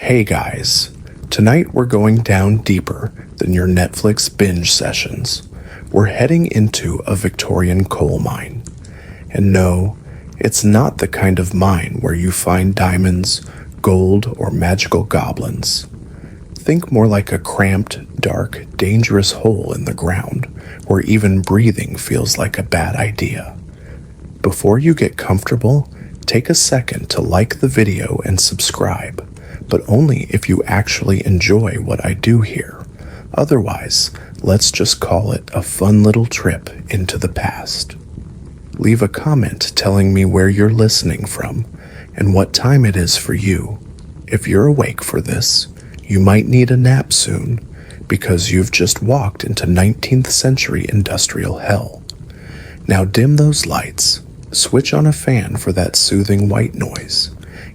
Hey guys, tonight we're going down deeper than your Netflix binge sessions. We're heading into a Victorian coal mine. And no, it's not the kind of mine where you find diamonds, gold, or magical goblins. Think more like a cramped, dark, dangerous hole in the ground where even breathing feels like a bad idea. Before you get comfortable, take a second to like the video and subscribe, but only if you actually enjoy what I do here. Otherwise, let's just call it a fun little trip into the past. Leave a comment telling me where you're listening from and what time it is for you. If you're awake for this, you might need a nap soon because you've just walked into 19th century industrial hell. Now dim those lights, switch on a fan for that soothing white noise,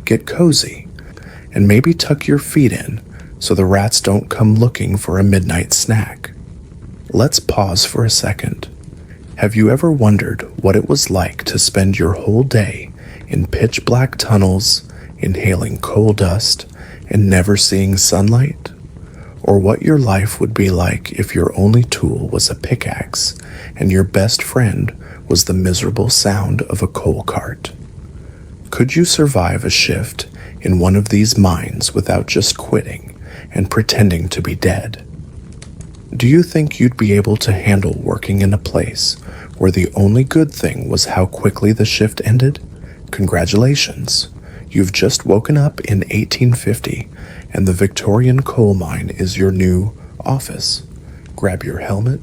get cozy, and maybe tuck your feet in so the rats don't come looking for a midnight snack. Let's pause for a second. Have you ever wondered what it was like to spend your whole day in pitch black tunnels, inhaling coal dust, and never seeing sunlight? Or what your life would be like if your only tool was a pickaxe and your best friend was the miserable sound of a coal cart? Could you survive a shift in one of these mines without just quitting and pretending to be dead? Do you think you'd be able to handle working in a place where the only good thing was how quickly the shift ended? Congratulations! You've just woken up in 1850, and the Victorian Coal Mine is your new office. Grab your helmet,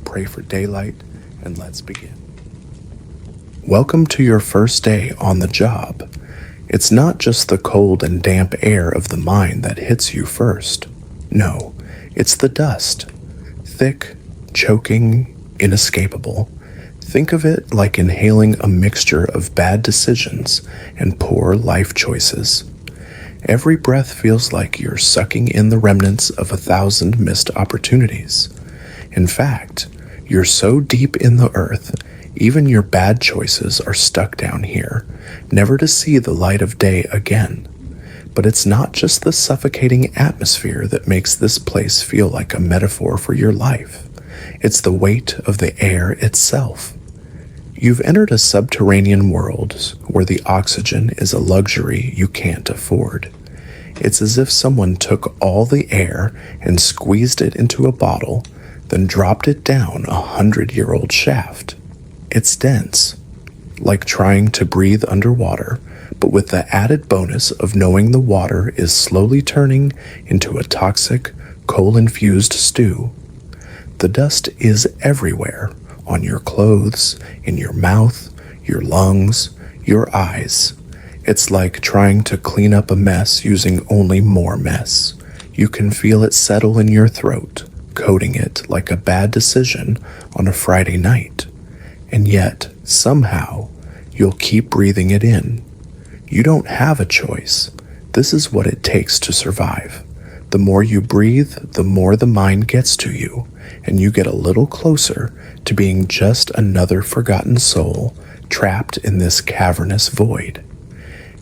pray for daylight, and let's begin. Welcome to your first day on the job. It's not just the cold and damp air of the mine that hits you first. No, it's the dust. Thick, choking, inescapable. Think of it like inhaling a mixture of bad decisions and poor life choices. Every breath feels like you're sucking in the remnants of 1,000 missed opportunities. In fact, you're so deep in the earth, even your bad choices are stuck down here, never to see the light of day again. But it's not just the suffocating atmosphere that makes this place feel like a metaphor for your life. It's the weight of the air itself. You've entered a subterranean world where the oxygen is a luxury you can't afford. It's as if someone took all the air and squeezed it into a bottle, then dropped it down a 100-year-old shaft. It's dense, like trying to breathe underwater, but with the added bonus of knowing the water is slowly turning into a toxic, coal-infused stew. The dust is everywhere, on your clothes, in your mouth, your lungs, your eyes. It's like trying to clean up a mess using only more mess. You can feel it settle in your throat, coating it like a bad decision on a Friday night. And yet, somehow, you'll keep breathing it in. You don't have a choice. This is what it takes to survive. The more you breathe, the more the mind gets to you, and you get a little closer to being just another forgotten soul trapped in this cavernous void.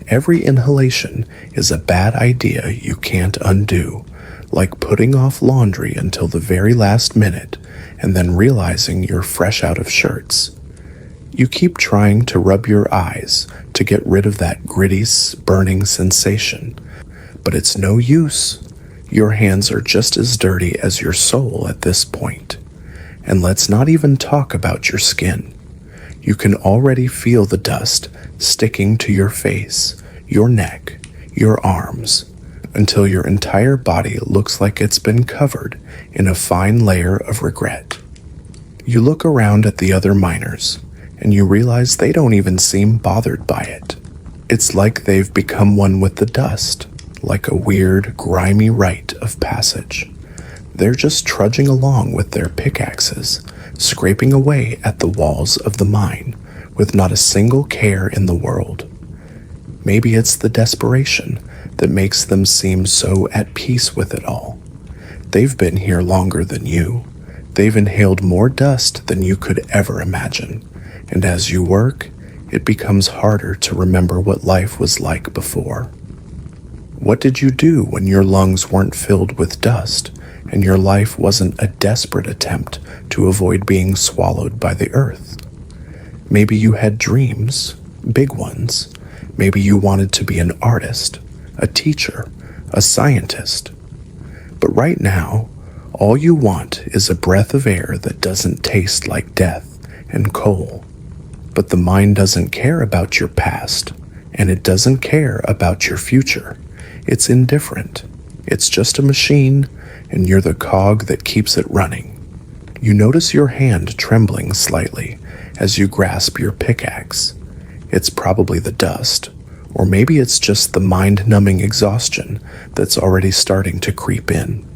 Every inhalation is a bad idea you can't undo, like putting off laundry until the very last minute and then realizing you're fresh out of shirts. You keep trying to rub your eyes to get rid of that gritty, burning sensation, but it's no use. Your hands are just as dirty as your soul at this point. And let's not even talk about your skin. You can already feel the dust sticking to your face, your neck, your arms, until your entire body looks like it's been covered in a fine layer of regret. You look around at the other miners, and you realize they don't even seem bothered by it. It's like they've become one with the dust, like a weird, grimy rite of passage. They're just trudging along with their pickaxes, scraping away at the walls of the mine, with not a single care in the world. Maybe it's the desperation that makes them seem so at peace with it all. They've been here longer than you. They've inhaled more dust than you could ever imagine. And as you work, it becomes harder to remember what life was like before. What did you do when your lungs weren't filled with dust and your life wasn't a desperate attempt to avoid being swallowed by the earth? Maybe you had dreams, big ones. Maybe you wanted to be an artist, a teacher, a scientist. But right now, all you want is a breath of air that doesn't taste like death and coal. But the mind doesn't care about your past, and it doesn't care about your future. It's indifferent. It's just a machine, and you're the cog that keeps it running. You notice your hand trembling slightly as you grasp your pickaxe. It's probably the dust, or maybe it's just the mind-numbing exhaustion that's already starting to creep in.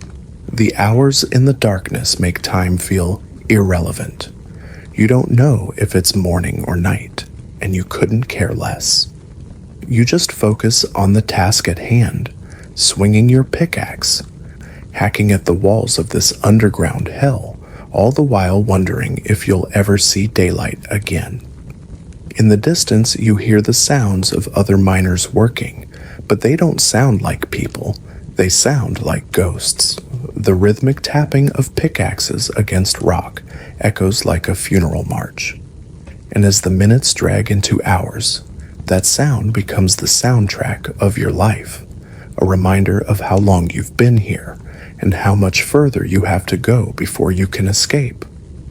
The hours in the darkness make time feel irrelevant. You don't know if it's morning or night, and you couldn't care less. You just focus on the task at hand, swinging your pickaxe, hacking at the walls of this underground hell, all the while wondering if you'll ever see daylight again. In the distance, you hear the sounds of other miners working, but they don't sound like people. They sound like ghosts. The rhythmic tapping of pickaxes against rock echoes like a funeral march. And as the minutes drag into hours, that sound becomes the soundtrack of your life, a reminder of how long you've been here and how much further you have to go before you can escape.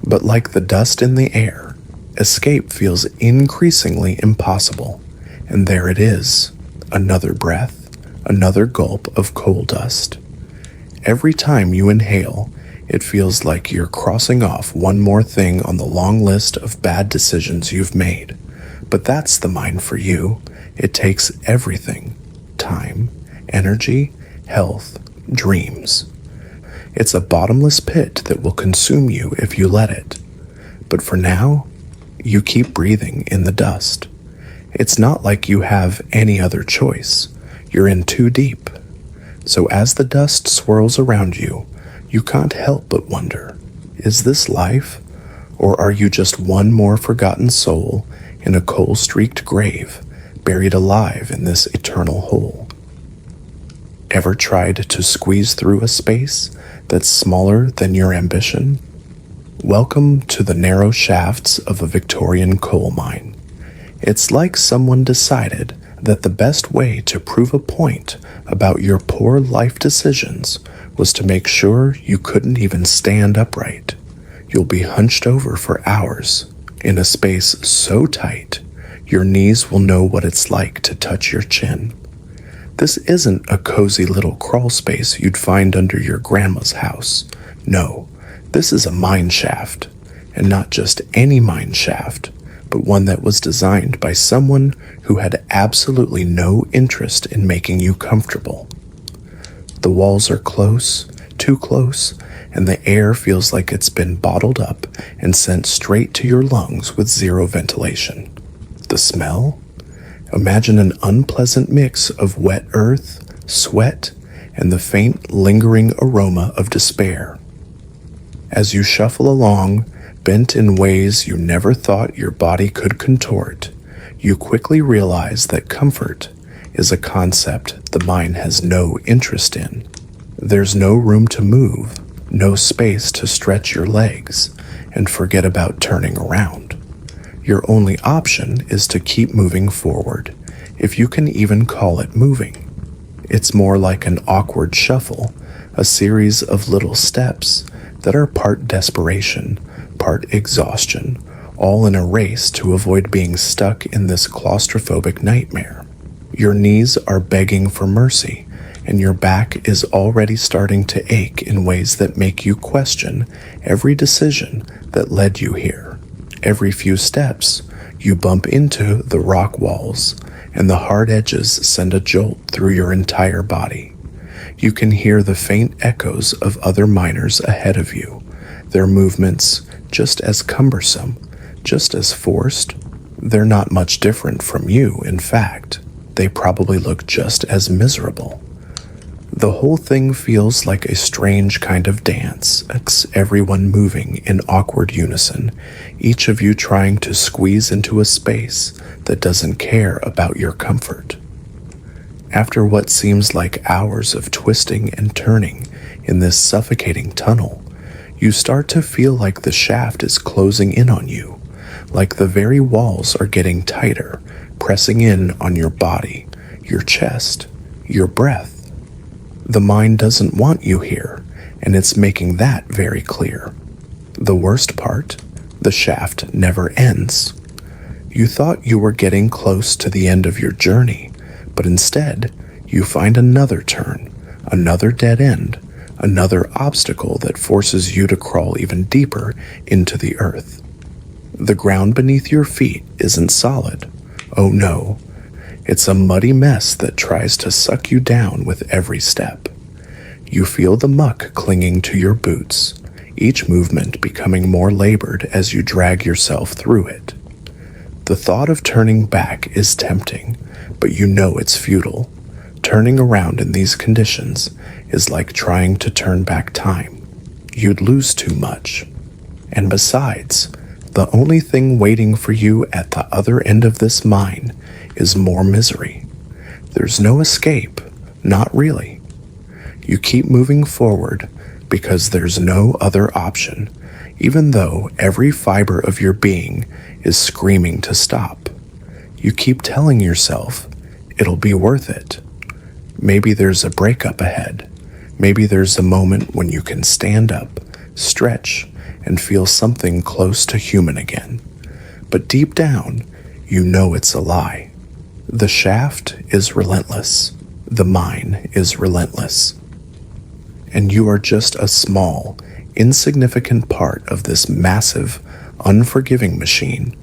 But like the dust in the air, escape feels increasingly impossible. And there it is, another breath, another gulp of coal dust. Every time you inhale, it feels like you're crossing off one more thing on the long list of bad decisions you've made. But that's the mind for you. It takes everything: time, energy, health, dreams. It's a bottomless pit that will consume you if you let it. But for now, you keep breathing in the dust. It's not like you have any other choice. You're in too deep. So as the dust swirls around you, you can't help but wonder, is this life? Or are you just one more forgotten soul in a coal-streaked grave, buried alive in this eternal hole? Ever tried to squeeze through a space that's smaller than your ambition? Welcome to the narrow shafts of a Victorian coal mine. It's like someone decided that the best way to prove a point about your poor life decisions was to make sure you couldn't even stand upright. You'll be hunched over for hours in a space so tight your knees will know what it's like to touch your chin. This isn't a cozy little crawl space you'd find under your grandma's house. No, this is a mine shaft, and not just any mine shaft, but one that was designed by someone who had absolutely no interest in making you comfortable. The walls are close, too close, and the air feels like it's been bottled up and sent straight to your lungs with zero ventilation. The smell? Imagine an unpleasant mix of wet earth, sweat, and the faint, lingering aroma of despair. As you shuffle along, bent in ways you never thought your body could contort, you quickly realize that comfort is a concept the mind has no interest in. There's no room to move, no space to stretch your legs, and forget about turning around. Your only option is to keep moving forward, if you can even call it moving. It's more like an awkward shuffle, a series of little steps that are part desperation, part exhaustion, all in a race to avoid being stuck in this claustrophobic nightmare. Your knees are begging for mercy, and your back is already starting to ache in ways that make you question every decision that led you here. Every few steps, you bump into the rock walls, and the hard edges send a jolt through your entire body. You can hear the faint echoes of other miners ahead of you, their movements just as cumbersome, just as forced. They're not much different from you, in fact. They probably look just as miserable. The whole thing feels like a strange kind of dance, everyone moving in awkward unison, each of you trying to squeeze into a space that doesn't care about your comfort. After what seems like hours of twisting and turning in this suffocating tunnel, you start to feel like the shaft is closing in on you, like the very walls are getting tighter, pressing in on your body, your chest, your breath. The mind doesn't want you here, and it's making that very clear. The worst part, the shaft never ends. You thought you were getting close to the end of your journey, but instead, you find another turn, another dead end, another obstacle that forces you to crawl even deeper into the earth. The ground beneath your feet isn't solid. Oh no, it's a muddy mess that tries to suck you down with every step. You feel the muck clinging to your boots, each movement becoming more labored as you drag yourself through it. The thought of turning back is tempting, but you know it's futile. Turning around in these conditions is like trying to turn back time. You'd lose too much. And besides, the only thing waiting for you at the other end of this mine is more misery. There's no escape, not really. You keep moving forward because there's no other option, even though every fiber of your being is screaming to stop. You keep telling yourself, it'll be worth it. Maybe there's a breakup ahead. Maybe there's a moment when you can stand up, stretch, and feel something close to human again. But deep down, you know it's a lie. The shaft is relentless. The mine is relentless. And you are just a small, insignificant part of this massive, unforgiving machine.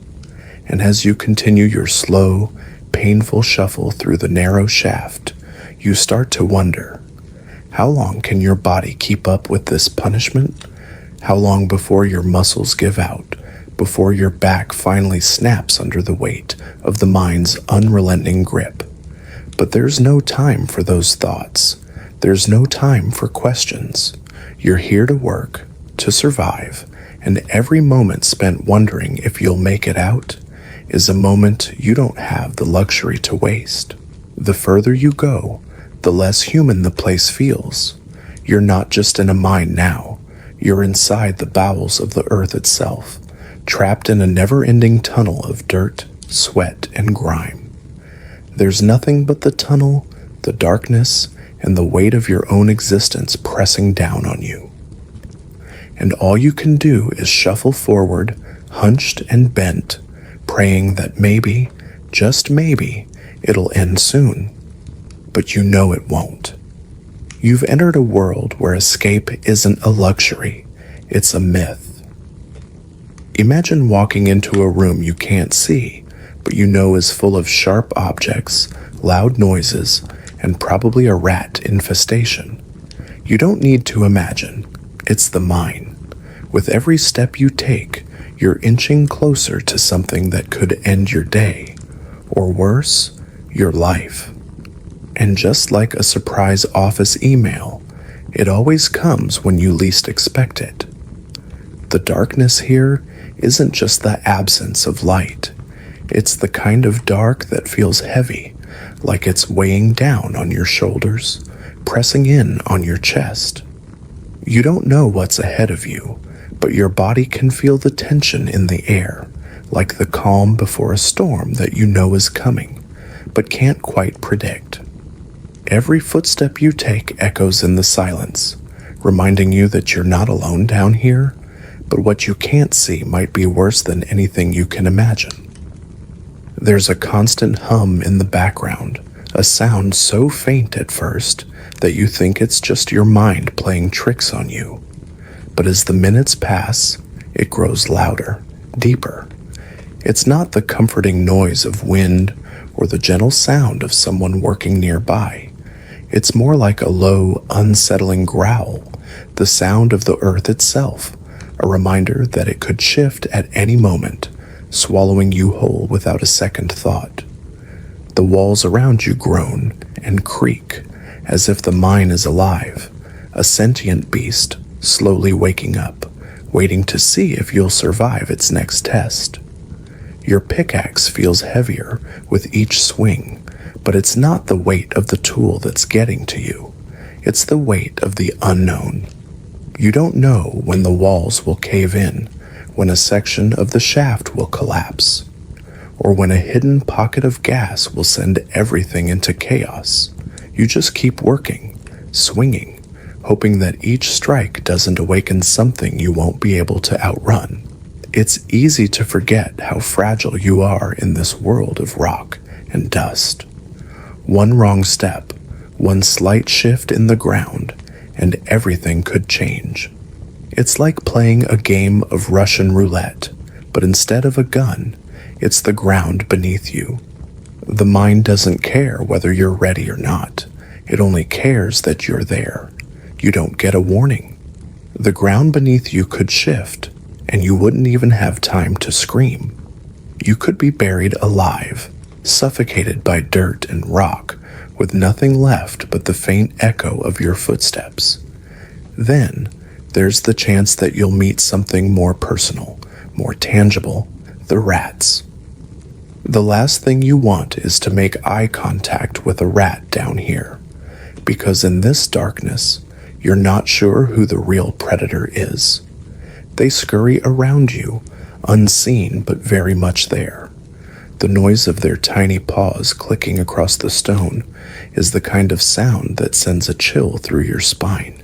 And as you continue your slow, painful shuffle through the narrow shaft, you start to wonder, how long can your body keep up with this punishment? How long before your muscles give out, before your back finally snaps under the weight of the mine's unrelenting grip? But there's no time for those thoughts. There's no time for questions. You're here to work, to survive, and every moment spent wondering if you'll make it out is a moment you don't have the luxury to waste. The further you go, the less human the place feels. You're not just in a mine now. You're inside the bowels of the earth itself, trapped in a never-ending tunnel of dirt, sweat, and grime. There's nothing but the tunnel, the darkness, and the weight of your own existence pressing down on you. And all you can do is shuffle forward, hunched and bent, praying that maybe, just maybe, it'll end soon. But you know it won't. You've entered a world where escape isn't a luxury, it's a myth. Imagine walking into a room you can't see, but you know is full of sharp objects, loud noises, and probably a rat infestation. You don't need to imagine, it's the mine. With every step you take, you're inching closer to something that could end your day, or worse, your life. And just like a surprise office email, it always comes when you least expect it. The darkness here isn't just the absence of light. It's the kind of dark that feels heavy, like it's weighing down on your shoulders, pressing in on your chest. You don't know what's ahead of you, but your body can feel the tension in the air, like the calm before a storm that you know is coming, but can't quite predict. Every footstep you take echoes in the silence, reminding you that you're not alone down here, but what you can't see might be worse than anything you can imagine. There's a constant hum in the background, a sound so faint at first that you think it's just your mind playing tricks on you. But as the minutes pass, it grows louder, deeper. It's not the comforting noise of wind or the gentle sound of someone working nearby. It's more like a low, unsettling growl, the sound of the earth itself, a reminder that it could shift at any moment, swallowing you whole without a second thought. The walls around you groan and creak, as if the mine is alive, a sentient beast slowly waking up, waiting to see if you'll survive its next test. Your pickaxe feels heavier with each swing, But it's not the weight of the tool that's getting to you. It's the weight of the unknown. You don't know when the walls will cave in, when a section of the shaft will collapse, or when a hidden pocket of gas will send everything into chaos. You just keep working, swinging, hoping that each strike doesn't awaken something you won't be able to outrun. It's easy to forget how fragile you are in this world of rock and dust. One wrong step, one slight shift in the ground, and everything could change. It's like playing a game of Russian roulette, but instead of a gun, it's the ground beneath you. The mind doesn't care whether you're ready or not. It only cares that you're there. You don't get a warning. The ground beneath you could shift, and you wouldn't even have time to scream. You could be buried alive, suffocated by dirt and rock, with nothing left but the faint echo of your footsteps. Then, there's the chance that you'll meet something more personal, more tangible, the rats. The last thing you want is to make eye contact with a rat down here, because in this darkness, you're not sure who the real predator is. They scurry around you, unseen but very much there. The noise of their tiny paws clicking across the stone is the kind of sound that sends a chill through your spine.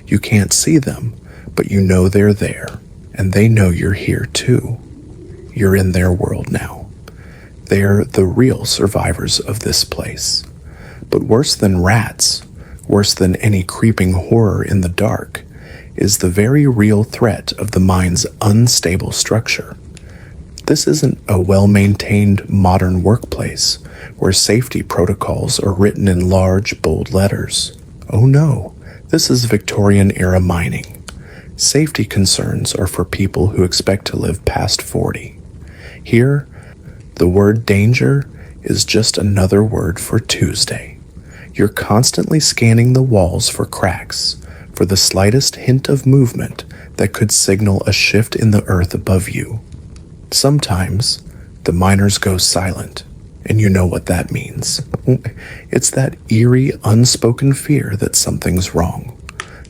You can't see them, but you know they're there, and they know you're here too. You're in their world now. They're the real survivors of this place. But worse than rats, worse than any creeping horror in the dark, is the very real threat of the mine's unstable structure. This isn't a well-maintained modern workplace where safety protocols are written in large, bold letters. Oh no, this is Victorian-era mining. Safety concerns are for people who expect to live past 40. Here, the word danger is just another word for Tuesday. You're constantly scanning the walls for cracks, for the slightest hint of movement that could signal a shift in the earth above you. Sometimes, the miners go silent, and you know what that means. It's that eerie, unspoken fear that something's wrong.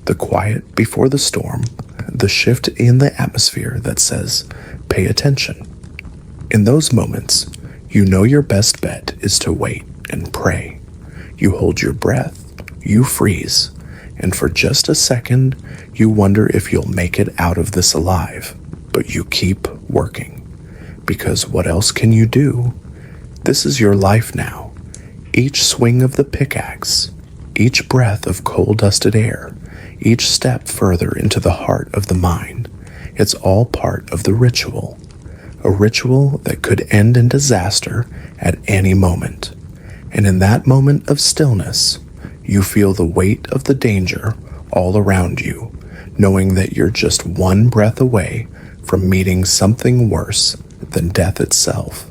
The quiet before the storm, the shift in the atmosphere that says, pay attention. In those moments, you know your best bet is to wait and pray. You hold your breath, you freeze, and for just a second, you wonder if you'll make it out of this alive, but you keep working. Because what else can you do? This is your life now. Each swing of the pickaxe, each breath of coal-dusted air, each step further into the heart of the mine, it's all part of the ritual. A ritual that could end in disaster at any moment. And in that moment of stillness, you feel the weight of the danger all around you, knowing that you're just one breath away from meeting something worse than death itself.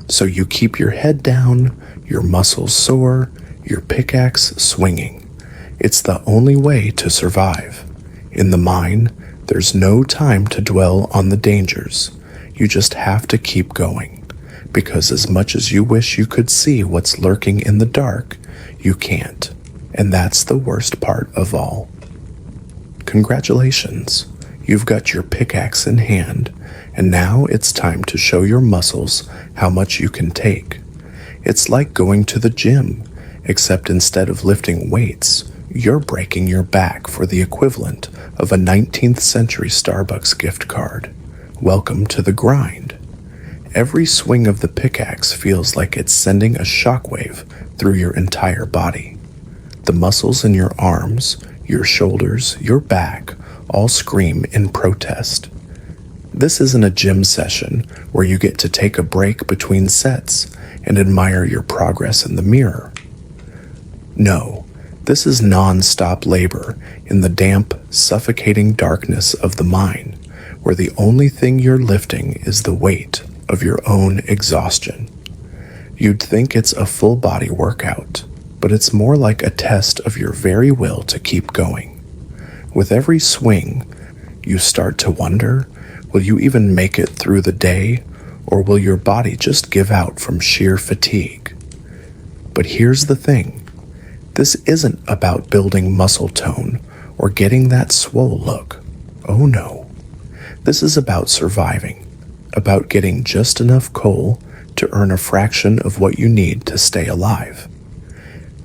So you keep your head down, your muscles sore, your pickaxe swinging. It's the only way to survive. In the mine, there's no time to dwell on the dangers. You just have to keep going, because as much as you wish you could see what's lurking in the dark, you can't. And that's the worst part of all. Congratulations, you've got your pickaxe in hand, and now it's time to show your muscles how much you can take. It's like going to the gym, except instead of lifting weights, you're breaking your back for the equivalent of a 19th century Starbucks gift card. Welcome to the grind. Every swing of the pickaxe feels like it's sending a shockwave through your entire body. The muscles in your arms, your shoulders, your back, all scream in protest. This isn't a gym session where you get to take a break between sets and admire your progress in the mirror. No, this is non-stop labor in the damp, suffocating darkness of the mine, where the only thing you're lifting is the weight of your own exhaustion. You'd think it's a full-body workout, but it's more like a test of your very will to keep going. With every swing, you start to wonder, will you even make it through the day, or will your body just give out from sheer fatigue? But here's the thing. This isn't about building muscle tone or getting that swole look. Oh no. This is about surviving, about getting just enough coal to earn a fraction of what you need to stay alive.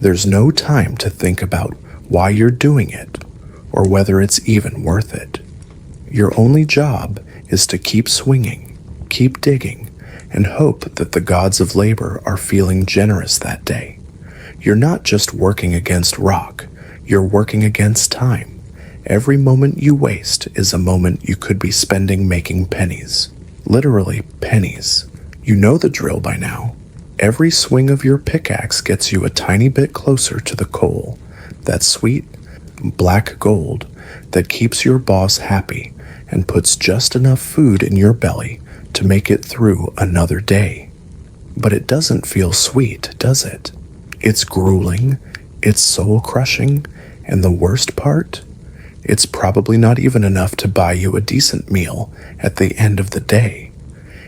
There's no time to think about why you're doing it or whether it's even worth it. Your only job is to keep swinging, keep digging, and hope that the gods of labor are feeling generous that day. You're not just working against rock, you're working against time. Every moment you waste is a moment you could be spending making pennies. Literally pennies. You know the drill by now. Every swing of your pickaxe gets you a tiny bit closer to the coal, that sweet, black gold that keeps your boss happy and puts just enough food in your belly to make it through another day. But it doesn't feel sweet, does it? It's grueling, it's soul-crushing, and the worst part? It's probably not even enough to buy you a decent meal at the end of the day.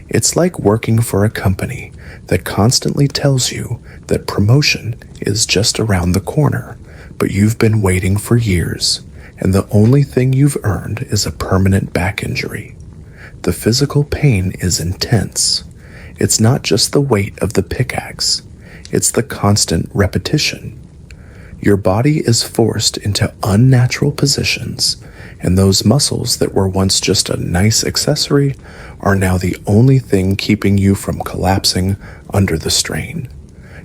It's like working for a company that constantly tells you that promotion is just around the corner, but you've been waiting for years, and the only thing you've earned is a permanent back injury. The physical pain is intense. It's not just the weight of the pickaxe, it's the constant repetition. Your body is forced into unnatural positions, and those muscles that were once just a nice accessory are now the only thing keeping you from collapsing under the strain.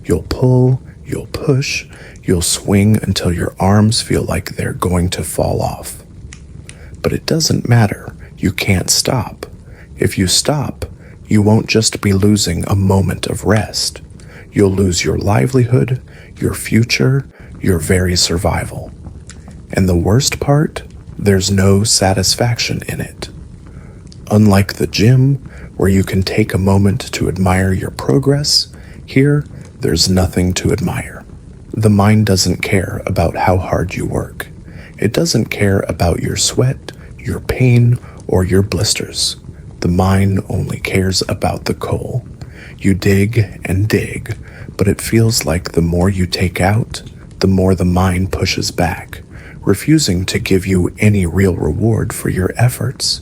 You'll pull, you'll push, you'll swing until your arms feel like they're going to fall off. But it doesn't matter, you can't stop. If you stop, you won't just be losing a moment of rest. You'll lose your livelihood, your future, your very survival. And the worst part, there's no satisfaction in it. Unlike the gym, where you can take a moment to admire your progress, here, there's nothing to admire. The mind doesn't care about how hard you work. It doesn't care about your sweat, your pain, or your blisters. The mind only cares about the coal. You dig and dig, but it feels like the more you take out, the more the mind pushes back, refusing to give you any real reward for your efforts.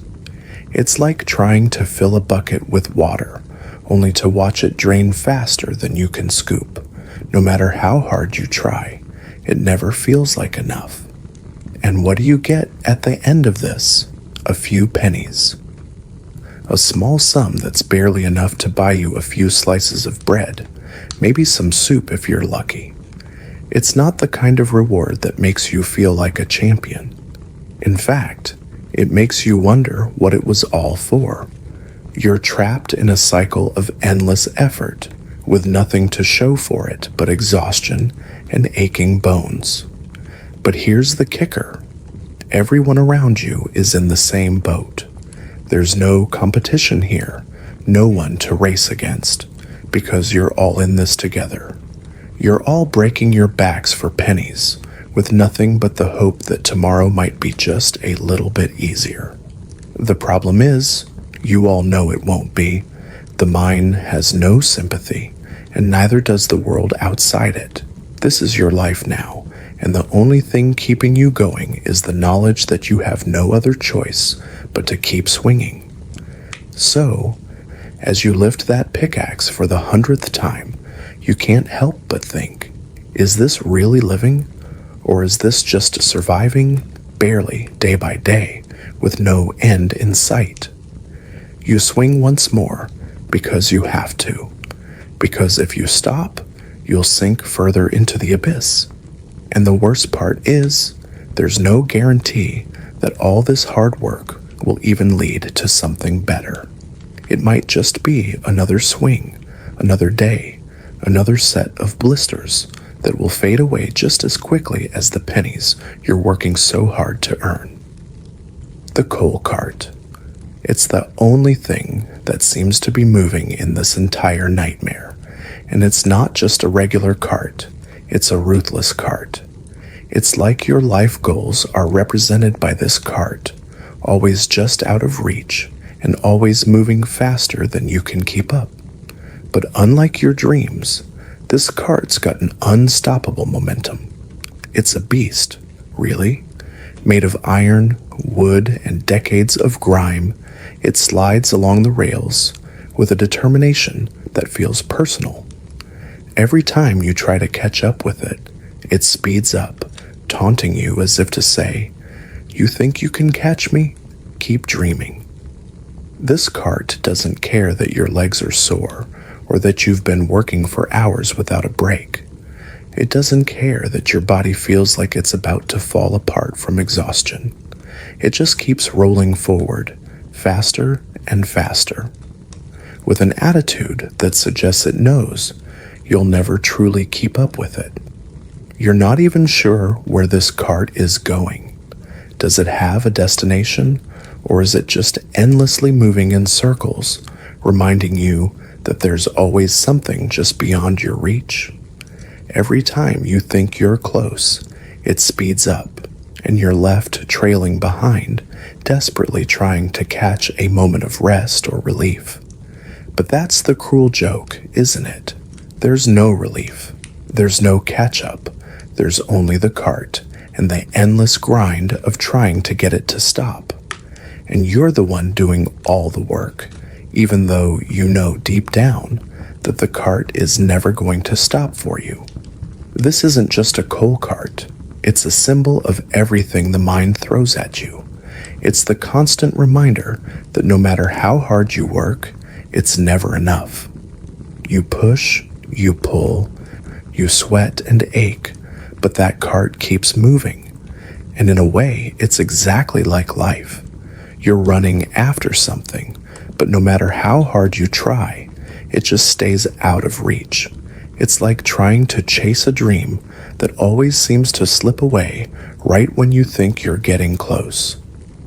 It's like trying to fill a bucket with water, only to watch it drain faster than you can scoop. No matter how hard you try, it never feels like enough. And what do you get at the end of this? A few pennies. A small sum that's barely enough to buy you a few slices of bread, maybe some soup if you're lucky. It's not the kind of reward that makes you feel like a champion. In fact, it makes you wonder what it was all for. You're trapped in a cycle of endless effort, with nothing to show for it but exhaustion and aching bones. But here's the kicker. Everyone around you is in the same boat. There's no competition here, no one to race against, because you're all in this together. You're all breaking your backs for pennies, with nothing but the hope that tomorrow might be just a little bit easier. The problem is, you all know it won't be. The mine has no sympathy, and neither does the world outside it. This is your life now, and the only thing keeping you going is the knowledge that you have no other choice but to keep swinging. So, as you lift that pickaxe for the 100th time, you can't help but think, is this really living? Or is this just surviving, barely, day by day, with no end in sight? You swing once more, because you have to. Because if you stop, you'll sink further into the abyss. And the worst part is, there's no guarantee that all this hard work will even lead to something better. It might just be another swing, another day, another set of blisters that will fade away just as quickly as the pennies you're working so hard to earn. The coal cart. It's the only thing that seems to be moving in this entire nightmare. And it's not just a regular cart, it's a ruthless cart. It's like your life goals are represented by this cart, always just out of reach and always moving faster than you can keep up. But unlike your dreams, This cart's got an unstoppable momentum. It's a beast, really. Made of iron, wood, and decades of grime, it slides along the rails with a determination that feels personal. Every time you try to catch up with it, it speeds up, taunting you as if to say, "You think you can catch me? Keep dreaming." This cart doesn't care that your legs are sore or that you've been working for hours without a break. It doesn't care that your body feels like it's about to fall apart from exhaustion. It just keeps rolling forward, faster and faster, with an attitude that suggests it knows you'll never truly keep up with it. You're not even sure where this cart is going. Does it have a destination, or is it just endlessly moving in circles, reminding you that there's always something just beyond your reach? Every time you think you're close, it speeds up, and you're left trailing behind, desperately trying to catch a moment of rest or relief. But that's the cruel joke, isn't it? There's no relief. There's no catch-up. There's only the cart and the endless grind of trying to get it to stop. And you're the one doing all the work, even though you know deep down that the cart is never going to stop for you. This isn't just a coal cart. It's a symbol of everything the mind throws at you. It's the constant reminder that no matter how hard you work, it's never enough. You push, you pull, you sweat and ache, but that cart keeps moving. And in a way, it's exactly like life. You're running after something, but no matter how hard you try, it just stays out of reach. It's like trying to chase a dream that always seems to slip away right when you think you're getting close.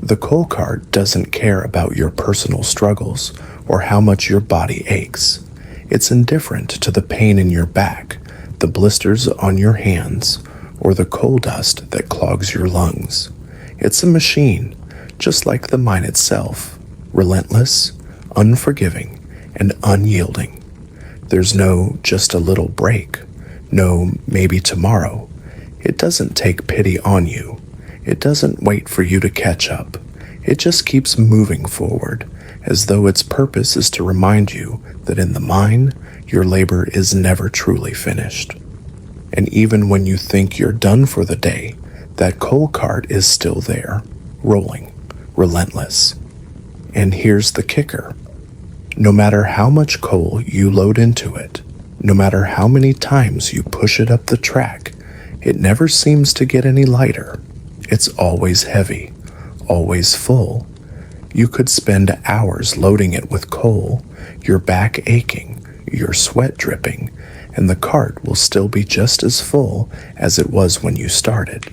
The coal cart doesn't care about your personal struggles or how much your body aches. It's indifferent to the pain in your back, the blisters on your hands, or the coal dust that clogs your lungs. It's a machine, just like the mine itself, relentless, unforgiving, and unyielding. There's no just a little break, no maybe tomorrow. It doesn't take pity on you. It doesn't wait for you to catch up. It just keeps moving forward, as though its purpose is to remind you that in the mine, your labor is never truly finished. And even when you think you're done for the day, that coal cart is still there, rolling, relentless. And here's the kicker. No matter how much coal you load into it, no matter how many times you push it up the track, it never seems to get any lighter. It's always heavy, always full. You could spend hours loading it with coal, your back aching, your sweat dripping, and the cart will still be just as full as it was when you started.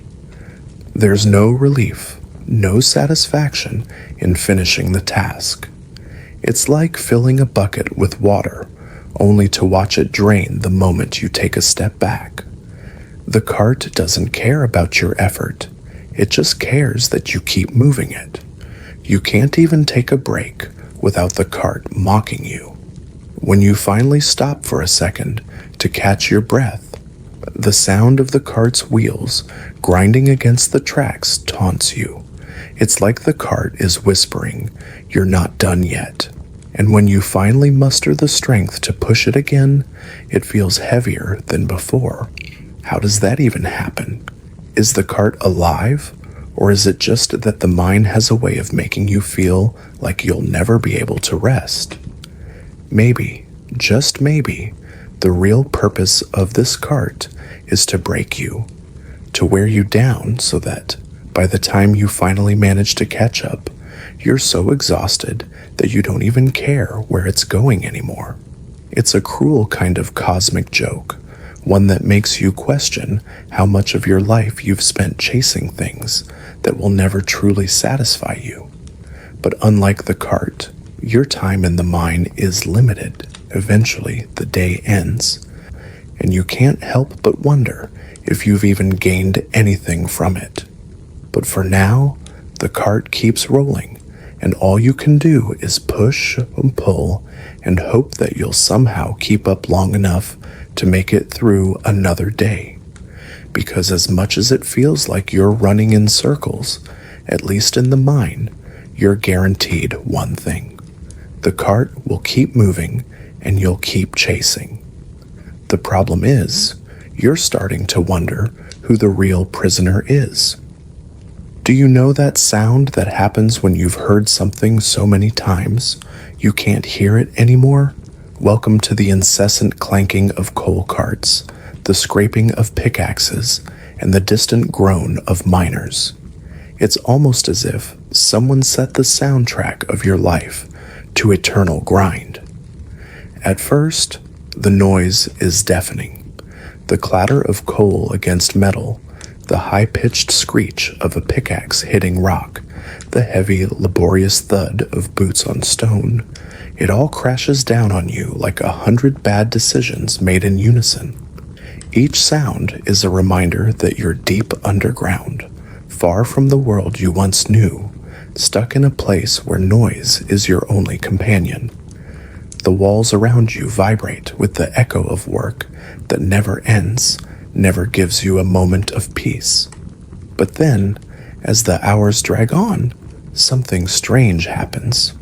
There's no relief, no satisfaction in finishing the task. It's like filling a bucket with water, only to watch it drain the moment you take a step back. The cart doesn't care about your effort. It just cares that you keep moving it. You can't even take a break without the cart mocking you. When you finally stop for a second to catch your breath, the sound of the cart's wheels grinding against the tracks taunts you. It's like the cart is whispering, "You're not done yet." And when you finally muster the strength to push it again, it feels heavier than before. How does that even happen? Is the cart alive? Or is it just that the mine has a way of making you feel like you'll never be able to rest? Maybe, just maybe, the real purpose of this cart is to break you, to wear you down so that, by the time you finally manage to catch up, you're so exhausted that you don't even care where it's going anymore. It's a cruel kind of cosmic joke, one that makes you question how much of your life you've spent chasing things that will never truly satisfy you. But unlike the cart, your time in the mine is limited. Eventually, the day ends, and you can't help but wonder if you've even gained anything from it. But for now, the cart keeps rolling, and all you can do is push and pull and hope that you'll somehow keep up long enough to make it through another day. Because as much as it feels like you're running in circles, at least in the mine, you're guaranteed one thing. The cart will keep moving and you'll keep chasing. The problem is, you're starting to wonder who the real prisoner is. Do you know that sound that happens when you've heard something so many times you can't hear it anymore? Welcome to the incessant clanking of coal carts, the scraping of pickaxes, and the distant groan of miners. It's almost as if someone set the soundtrack of your life to eternal grind. At first, the noise is deafening. The clatter of coal against metal, the high-pitched screech of a pickaxe hitting rock, the heavy, laborious thud of boots on stone, it all crashes down on you like 100 bad decisions made in unison. Each sound is a reminder that you're deep underground, far from the world you once knew, stuck in a place where noise is your only companion. The walls around you vibrate with the echo of work that never ends, never gives you a moment of peace. But then, as the hours drag on, something strange happens.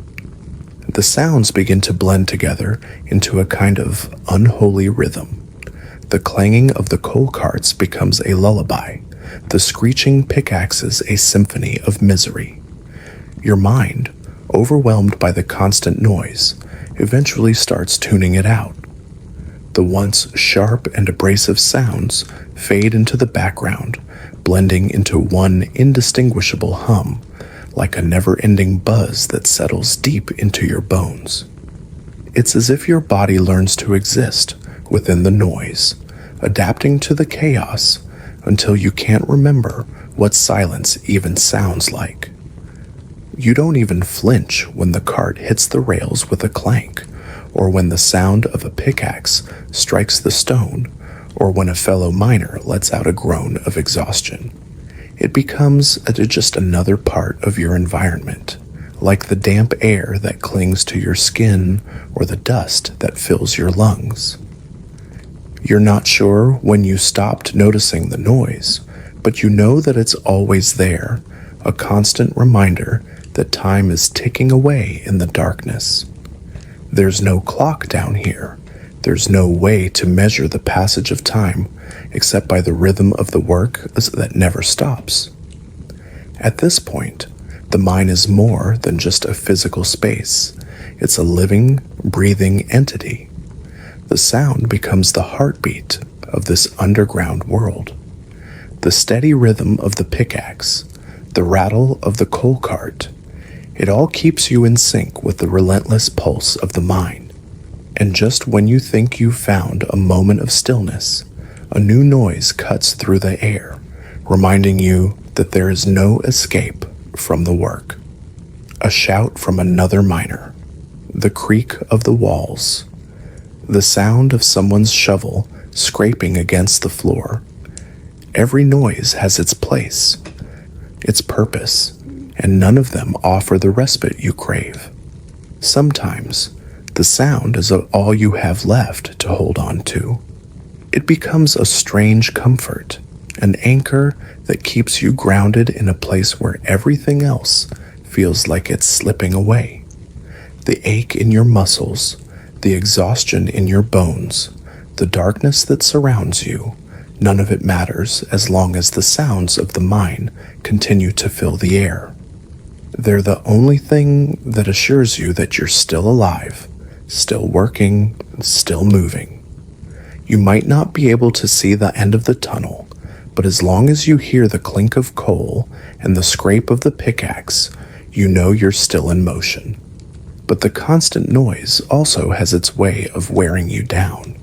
The sounds begin to blend together into a kind of unholy rhythm. The clanging of the coal carts becomes a lullaby, the screeching pickaxes a symphony of misery. Your mind, overwhelmed by the constant noise, eventually starts tuning it out. The once sharp and abrasive sounds fade into the background, blending into one indistinguishable hum, like a never-ending buzz that settles deep into your bones. It's as if your body learns to exist within the noise, adapting to the chaos until you can't remember what silence even sounds like. You don't even flinch when the cart hits the rails with a clank, or when the sound of a pickaxe strikes the stone, or when a fellow miner lets out a groan of exhaustion. It becomes just another part of your environment, like the damp air that clings to your skin or the dust that fills your lungs. You're not sure when you stopped noticing the noise, but you know that it's always there, a constant reminder that time is ticking away in the darkness. There's no clock down here. There's no way to measure the passage of time except by the rhythm of the work that never stops. At this point, the mine is more than just a physical space. It's a living, breathing entity. The sound becomes the heartbeat of this underground world. The steady rhythm of the pickaxe, the rattle of the coal cart, it all keeps you in sync with the relentless pulse of the mine. And just when you think you've found a moment of stillness, a new noise cuts through the air, reminding you that there is no escape from the work. A shout from another miner, the creak of the walls, the sound of someone's shovel scraping against the floor. Every noise has its place, its purpose, and none of them offer the respite you crave. Sometimes, the sound is all you have left to hold on to. It becomes a strange comfort, an anchor that keeps you grounded in a place where everything else feels like it's slipping away. The ache in your muscles, the exhaustion in your bones, the darkness that surrounds you, none of it matters as long as the sounds of the mine continue to fill the air. They're the only thing that assures you that you're still alive, still working, still moving. You might not be able to see the end of the tunnel, but as long as you hear the clink of coal and the scrape of the pickaxe, you know you're still in motion. But the constant noise also has its way of wearing you down.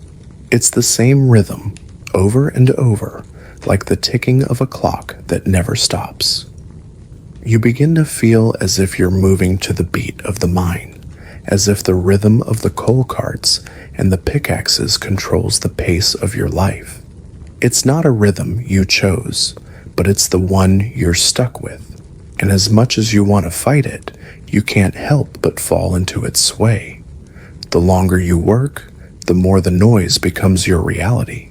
It's the same rhythm, over and over, like the ticking of a clock that never stops. You begin to feel as if you're moving to the beat of the mine, as if the rhythm of the coal carts and the pickaxes controls the pace of your life. It's not a rhythm you chose, but it's the one you're stuck with, and as much as you want to fight it, you can't help but fall into its sway. The longer you work, the more the noise becomes your reality.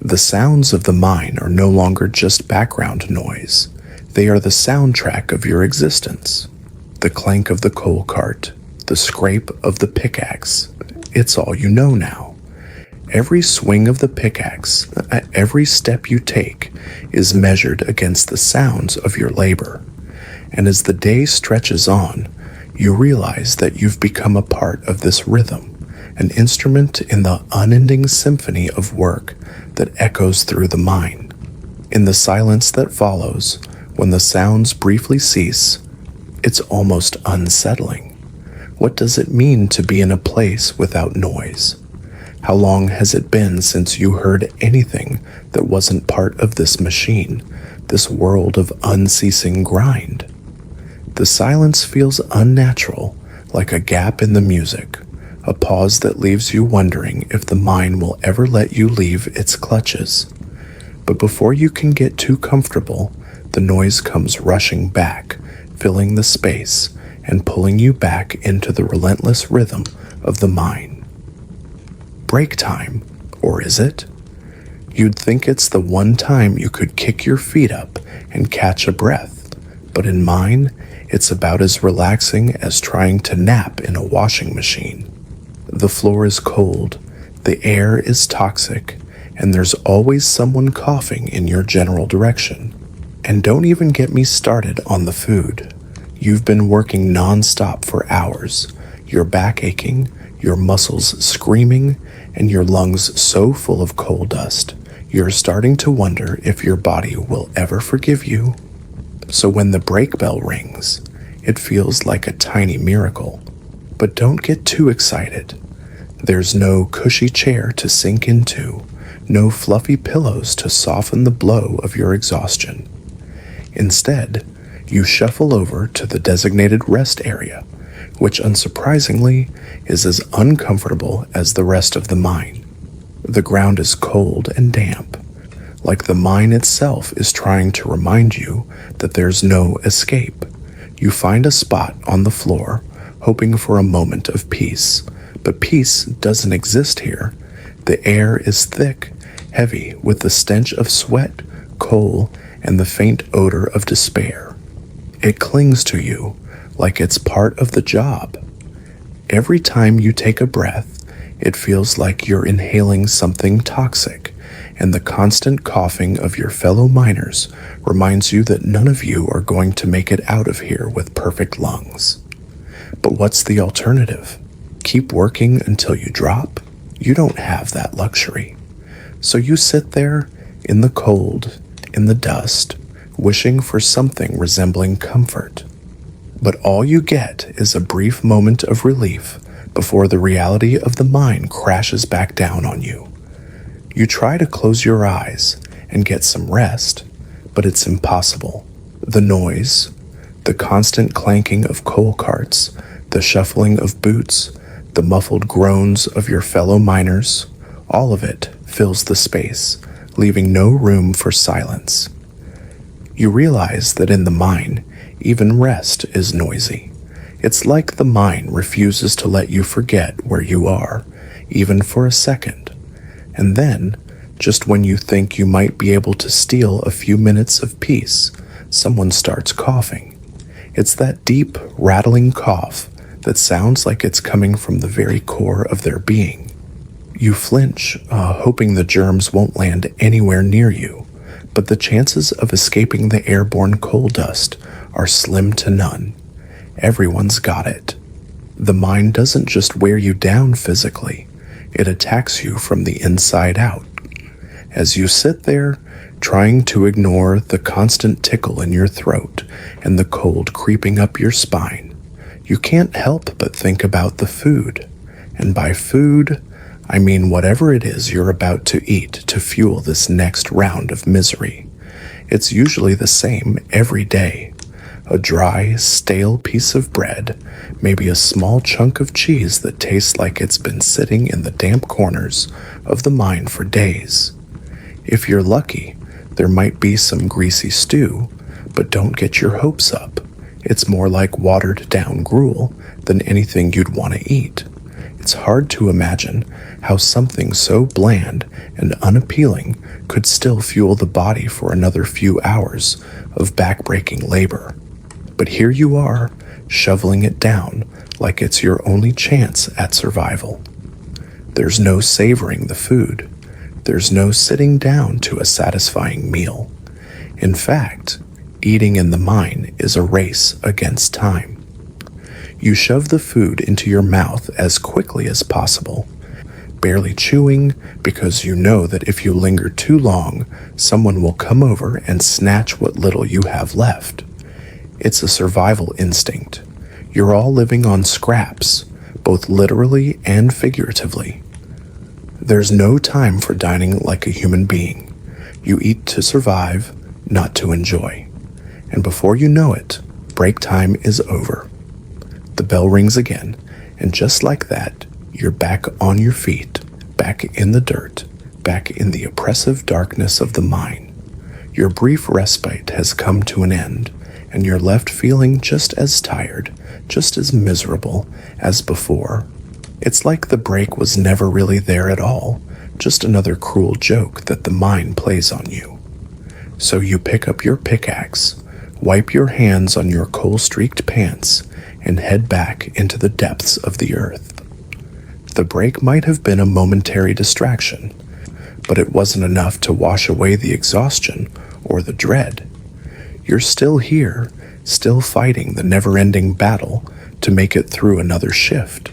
The sounds of the mine are no longer just background noise. They are the soundtrack of your existence. The clank of the coal cart, the scrape of the pickaxe, it's all you know now. Every swing of the pickaxe, every step you take, is measured against the sounds of your labor. And as the day stretches on, you realize that you've become a part of this rhythm, an instrument in the unending symphony of work that echoes through the mine. In the silence that follows, when the sounds briefly cease, it's almost unsettling. What does it mean to be in a place without noise? How long has it been since you heard anything that wasn't part of this machine, this world of unceasing grind? The silence feels unnatural, like a gap in the music, a pause that leaves you wondering if the mine will ever let you leave its clutches. But before you can get too comfortable, the noise comes rushing back, filling the space and pulling you back into the relentless rhythm of the mine. Break time, or is it? You'd think it's the one time you could kick your feet up and catch a breath, but in mine, it's about as relaxing as trying to nap in a washing machine. The floor is cold, the air is toxic, and there's always someone coughing in your general direction. And don't even get me started on the food. You've been working non-stop for hours, your back aching, your muscles screaming, and your lungs so full of coal dust, you're starting to wonder if your body will ever forgive you. So when the break bell rings, it feels like a tiny miracle. But don't get too excited. There's no cushy chair to sink into, no fluffy pillows to soften the blow of your exhaustion. Instead, you shuffle over to the designated rest area, which unsurprisingly is as uncomfortable as the rest of the mine. The ground is cold and damp, like the mine itself is trying to remind you that there's no escape. You find a spot on the floor, hoping for a moment of peace, but peace doesn't exist here. The air is thick, heavy with the stench of sweat, coal, and the faint odor of despair. It clings to you, like it's part of the job. Every time you take a breath, it feels like you're inhaling something toxic, and the constant coughing of your fellow miners reminds you that none of you are going to make it out of here with perfect lungs. But what's the alternative? Keep working until you drop? You don't have that luxury. So you sit there, in the cold, in the dust, wishing for something resembling comfort. But all you get is a brief moment of relief before the reality of the mine crashes back down on you. You try to close your eyes and get some rest, but it's impossible. The noise, the constant clanking of coal carts, the shuffling of boots, the muffled groans of your fellow miners, all of it fills the space, leaving no room for silence. You realize that in the mine, even rest is noisy. It's like the mine refuses to let you forget where you are, even for a second. And then, just when you think you might be able to steal a few minutes of peace, someone starts coughing. It's that deep, rattling cough that sounds like it's coming from the very core of their being. You flinch, hoping the germs won't land anywhere near you, but the chances of escaping the airborne coal dust are slim to none. Everyone's got it. The mine doesn't just wear you down physically, it attacks you from the inside out. As you sit there, trying to ignore the constant tickle in your throat and the cold creeping up your spine, you can't help but think about the food. And by food, I mean whatever it is you're about to eat to fuel this next round of misery. It's usually the same every day. A dry, stale piece of bread, maybe a small chunk of cheese that tastes like it's been sitting in the damp corners of the mine for days. If you're lucky, there might be some greasy stew, but don't get your hopes up. It's more like watered-down gruel than anything you'd want to eat. It's hard to imagine how something so bland and unappealing could still fuel the body for another few hours of backbreaking labor. But here you are, shoveling it down like it's your only chance at survival. There's no savoring the food. There's no sitting down to a satisfying meal. In fact, eating in the mine is a race against time. You shove the food into your mouth as quickly as possible, barely chewing because you know that if you linger too long, someone will come over and snatch what little you have left. It's a survival instinct. You're all living on scraps, both literally and figuratively. There's no time for dining like a human being. You eat to survive, not to enjoy. And before you know it, break time is over. The bell rings again, and just like that, you're back on your feet, back in the dirt, back in the oppressive darkness of the mine. Your brief respite has come to an end, and you're left feeling just as tired, just as miserable as before. It's like the break was never really there at all, just another cruel joke that the mine plays on you. So you pick up your pickaxe, wipe your hands on your coal-streaked pants, and head back into the depths of the earth. The break might have been a momentary distraction, but it wasn't enough to wash away the exhaustion or the dread. You're still here, still fighting the never-ending battle to make it through another shift.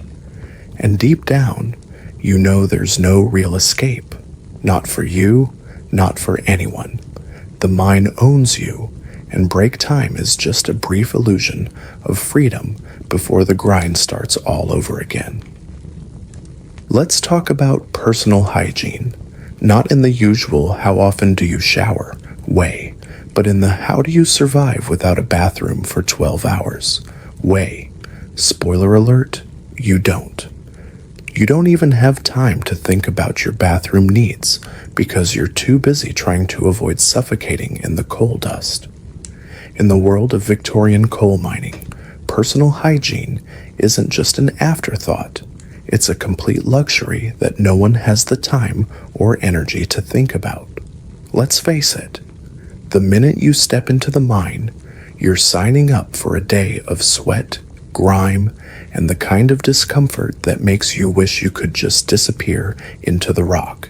And deep down, you know there's no real escape. Not for you, not for anyone. The mine owns you, and break time is just a brief illusion of freedom before the grind starts all over again. Let's talk about personal hygiene, not in the usual how often do you shower way, but in the how do you survive without a bathroom for 12 hours way. Spoiler alert, you don't. You don't even have time to think about your bathroom needs because you're too busy trying to avoid suffocating in the coal dust. In the world of Victorian coal mining, personal hygiene isn't just an afterthought. It's a complete luxury that no one has the time or energy to think about. Let's face it, the minute you step into the mine, you're signing up for a day of sweat, grime, and the kind of discomfort that makes you wish you could just disappear into the rock.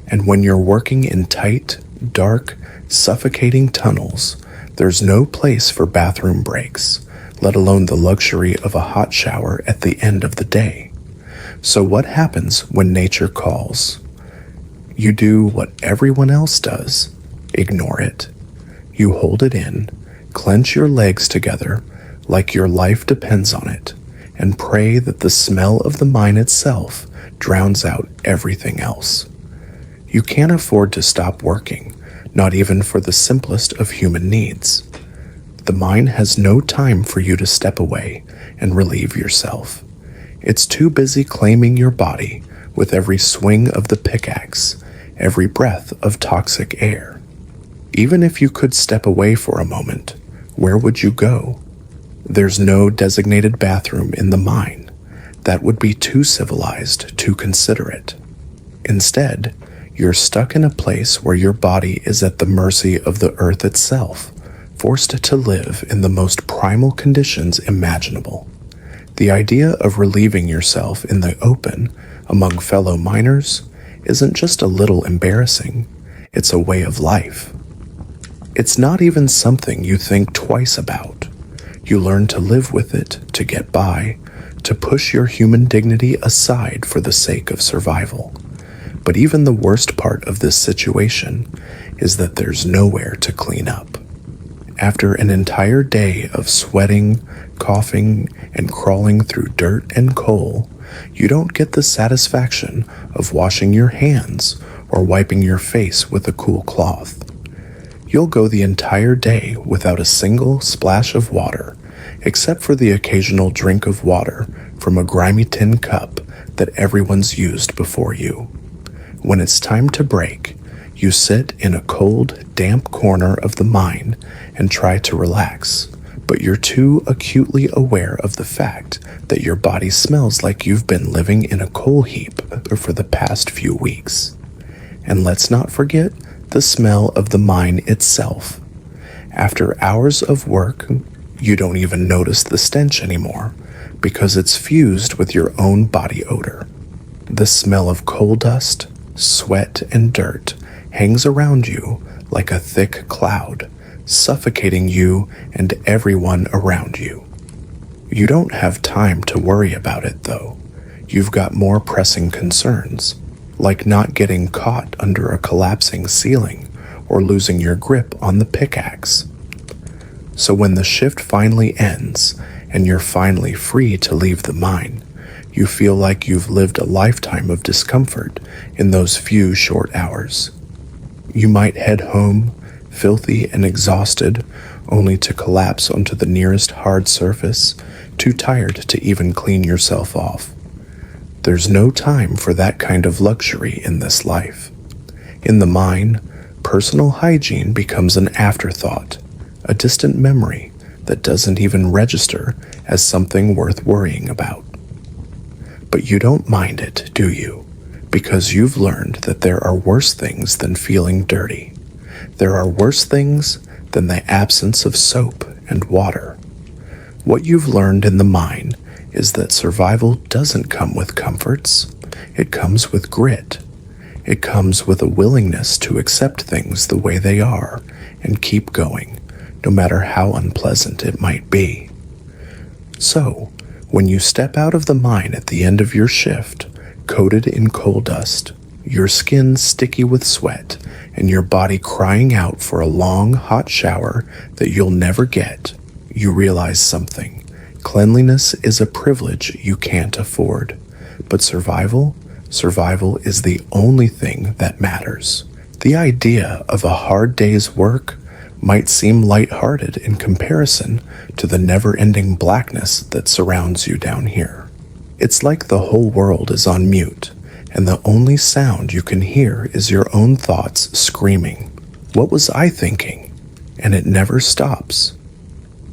And when you're working in tight, dark, suffocating tunnels, there's no place for bathroom breaks, let alone the luxury of a hot shower at the end of the day. So what happens when nature calls? You do what everyone else does. Ignore it. You hold it in, clench your legs together like your life depends on it, and pray that the smell of the mine itself drowns out everything else. You can't afford to stop working, not even for the simplest of human needs. The mine has no time for you to step away and relieve yourself. It's too busy claiming your body with every swing of the pickaxe, every breath of toxic air. Even if you could step away for a moment, where would you go? There's no designated bathroom in the mine. That would be too civilized to consider it. Instead, you're stuck in a place where your body is at the mercy of the earth itself, forced to live in the most primal conditions imaginable. The idea of relieving yourself in the open among fellow miners isn't just a little embarrassing, it's a way of life. It's not even something you think twice about. You learn to live with it, to get by, to push your human dignity aside for the sake of survival. But even the worst part of this situation is that there's nowhere to clean up. After an entire day of sweating, coughing, and crawling through dirt and coal, you don't get the satisfaction of washing your hands or wiping your face with a cool cloth. You'll go the entire day without a single splash of water, except for the occasional drink of water from a grimy tin cup that everyone's used before you. When it's time to break, you sit in a cold, damp corner of the mine and try to relax, but you're too acutely aware of the fact that your body smells like you've been living in a coal heap for the past few weeks. And let's not forget the smell of the mine itself. After hours of work, you don't even notice the stench anymore because it's fused with your own body odor. The smell of coal dust, sweat, and dirt hangs around you like a thick cloud, suffocating you and everyone around you. You don't have time to worry about it, though. You've got more pressing concerns, like not getting caught under a collapsing ceiling or losing your grip on the pickaxe. So when the shift finally ends and you're finally free to leave the mine, you feel like you've lived a lifetime of discomfort in those few short hours. You might head home, filthy and exhausted, only to collapse onto the nearest hard surface, too tired to even clean yourself off. There's no time for that kind of luxury in this life. In the mine, personal hygiene becomes an afterthought, a distant memory that doesn't even register as something worth worrying about. But you don't mind it, do you? Because you've learned that there are worse things than feeling dirty. There are worse things than the absence of soap and water. What you've learned in the mine is that survival doesn't come with comforts. It comes with grit. It comes with a willingness to accept things the way they are and keep going, no matter how unpleasant it might be. So, when you step out of the mine at the end of your shift, coated in coal dust, your skin sticky with sweat, and your body crying out for a long, hot shower that you'll never get, you realize something. Cleanliness is a privilege you can't afford, but survival is the only thing that matters. The idea of a hard day's work might seem lighthearted in comparison to the never-ending blackness that surrounds you down here. It's like the whole world is on mute, and the only sound you can hear is your own thoughts screaming, "What was I thinking?" And it never stops.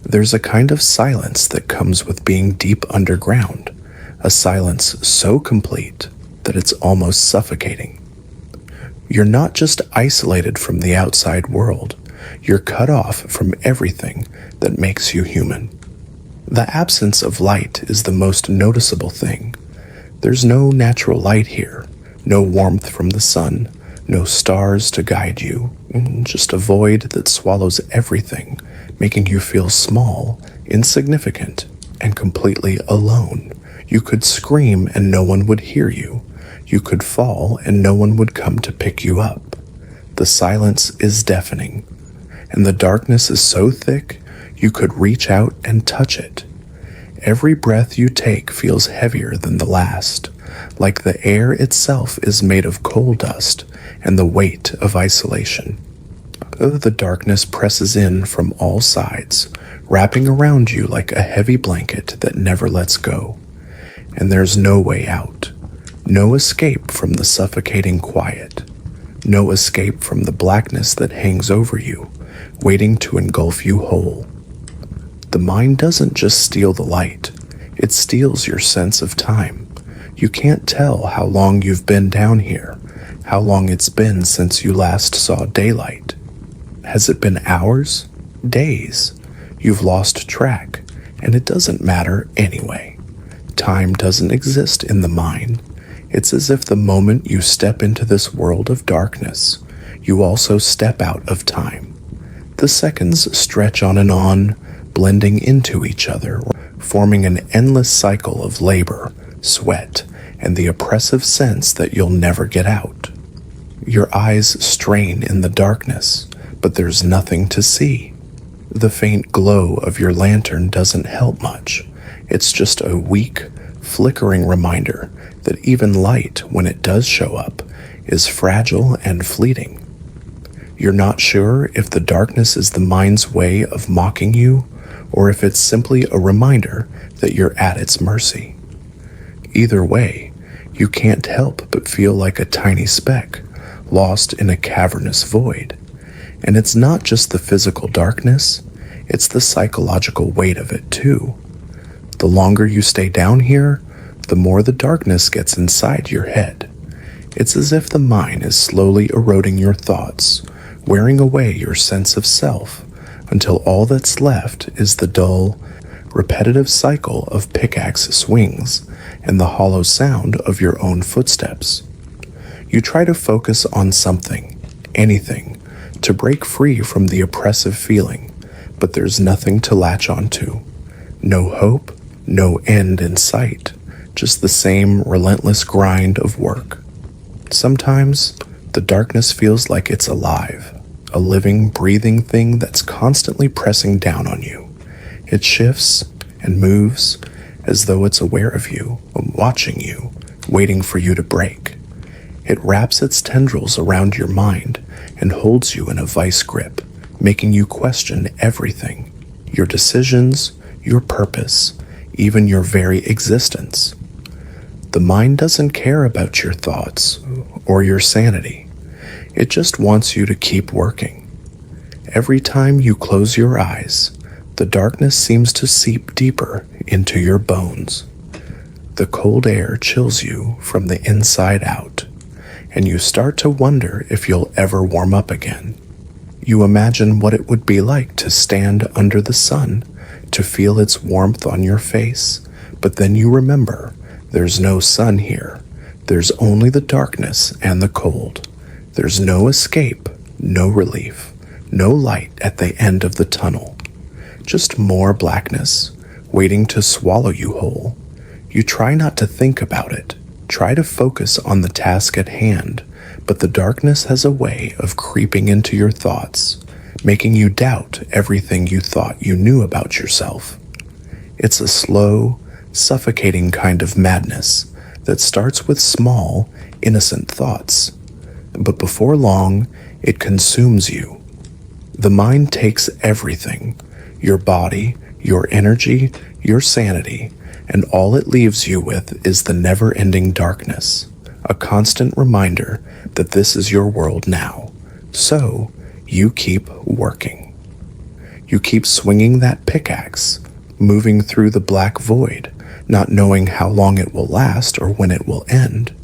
There's a kind of silence that comes with being deep underground, a silence so complete that it's almost suffocating. You're not just isolated from the outside world, you're cut off from everything that makes you human. The absence of light is the most noticeable thing. There's no natural light here, no warmth from the sun, no stars to guide you, just a void that swallows everything, making you feel small, insignificant, and completely alone. You could scream and no one would hear you. You could fall and no one would come to pick you up. The silence is deafening, and the darkness is so thick you could reach out and touch it. Every breath you take feels heavier than the last, like the air itself is made of coal dust and the weight of isolation. The darkness presses in from all sides, wrapping around you like a heavy blanket that never lets go. And there's no way out, no escape from the suffocating quiet, no escape from the blackness that hangs over you, waiting to engulf you whole. The mine doesn't just steal the light, it steals your sense of time. You can't tell how long you've been down here, how long it's been since you last saw daylight. Has it been hours? Days? You've lost track, and it doesn't matter anyway. Time doesn't exist in the mine. It's as if the moment you step into this world of darkness, you also step out of time. The seconds stretch on and on, blending into each other, forming an endless cycle of labor, sweat, and the oppressive sense that you'll never get out. Your eyes strain in the darkness, but there's nothing to see. The faint glow of your lantern doesn't help much. It's just a weak, flickering reminder that even light, when it does show up, is fragile and fleeting. You're not sure if the darkness is the mind's way of mocking you, or if it's simply a reminder that you're at its mercy. Either way, you can't help but feel like a tiny speck, lost in a cavernous void. And it's not just the physical darkness, it's the psychological weight of it too. The longer you stay down here, the more the darkness gets inside your head. It's as if the mine is slowly eroding your thoughts, wearing away your sense of self, until all that's left is the dull, repetitive cycle of pickaxe swings and the hollow sound of your own footsteps. You try to focus on something, anything, to break free from the oppressive feeling, but there's nothing to latch onto. No hope, no end in sight, just the same relentless grind of work. Sometimes, the darkness feels like it's alive, a living, breathing thing that's constantly pressing down on you. It shifts and moves as though it's aware of you, watching you, waiting for you to break. It wraps its tendrils around your mind and holds you in a vice grip, making you question everything, your decisions, your purpose, even your very existence. The mind doesn't care about your thoughts or your sanity. It just wants you to keep working. Every time you close your eyes, the darkness seems to seep deeper into your bones. The cold air chills you from the inside out, and you start to wonder if you'll ever warm up again. You imagine what it would be like to stand under the sun, to feel its warmth on your face, but then you remember there's no sun here. There's only the darkness and the cold. There's no escape, no relief, no light at the end of the tunnel. Just more blackness, waiting to swallow you whole. You try not to think about it, try to focus on the task at hand, but the darkness has a way of creeping into your thoughts, making you doubt everything you thought you knew about yourself. It's a slow, suffocating kind of madness that starts with small, innocent thoughts, but before long, it consumes you. The mind takes everything, your body, your energy, your sanity, and all it leaves you with is the never-ending darkness, a constant reminder that this is your world now. So, you keep working. You keep swinging that pickaxe, moving through the black void, not knowing how long it will last or when it will end.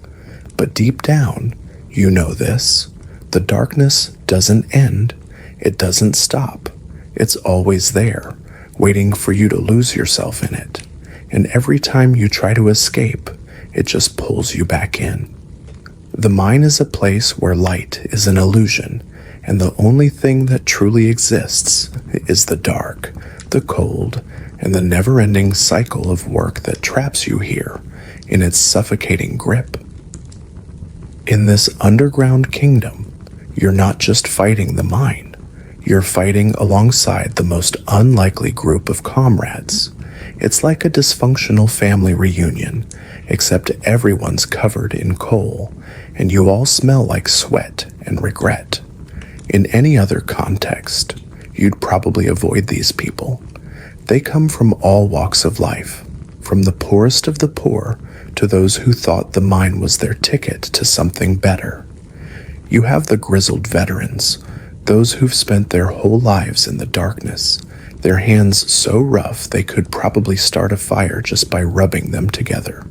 But deep down, you know this. The darkness doesn't end. It doesn't stop. It's always there, waiting for you to lose yourself in it. And every time you try to escape, it just pulls you back in. The mine is a place where light is an illusion, and the only thing that truly exists is the dark, the cold, and the never-ending cycle of work that traps you here in its suffocating grip. In this underground kingdom, you're not just fighting the mine. You're fighting alongside the most unlikely group of comrades. It's like a dysfunctional family reunion, except everyone's covered in coal, and you all smell like sweat and regret. In any other context, you'd probably avoid these people. They come from all walks of life, from the poorest of the poor to those who thought the mine was their ticket to something better. You have the grizzled veterans, those who've spent their whole lives in the darkness, their hands so rough they could probably start a fire just by rubbing them together.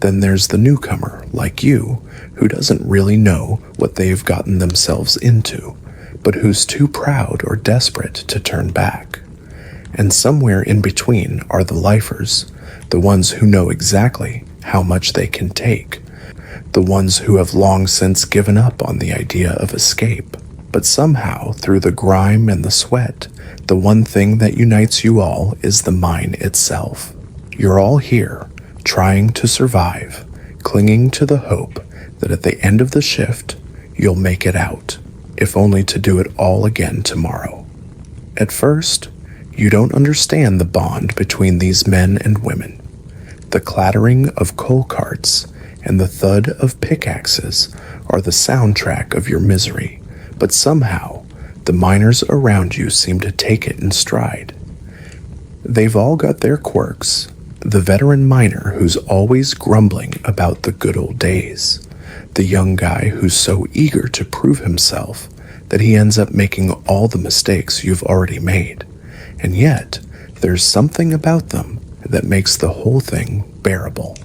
Then there's the newcomer, like you, who doesn't really know what they've gotten themselves into, but who's too proud or desperate to turn back. And somewhere in between are the lifers, the ones who know exactly how much they can take, the ones who have long since given up on the idea of escape. But somehow, through the grime and the sweat, the one thing that unites you all is the mine itself. You're all here, trying to survive, clinging to the hope that at the end of the shift, you'll make it out, if only to do it all again tomorrow. At first, you don't understand the bond between these men and women. The clattering of coal carts and the thud of pickaxes are the soundtrack of your misery. But somehow, the miners around you seem to take it in stride. They've all got their quirks. The veteran miner who's always grumbling about the good old days. The young guy who's so eager to prove himself that he ends up making all the mistakes you've already made. and yet there's something about them that makes the whole thing bearable.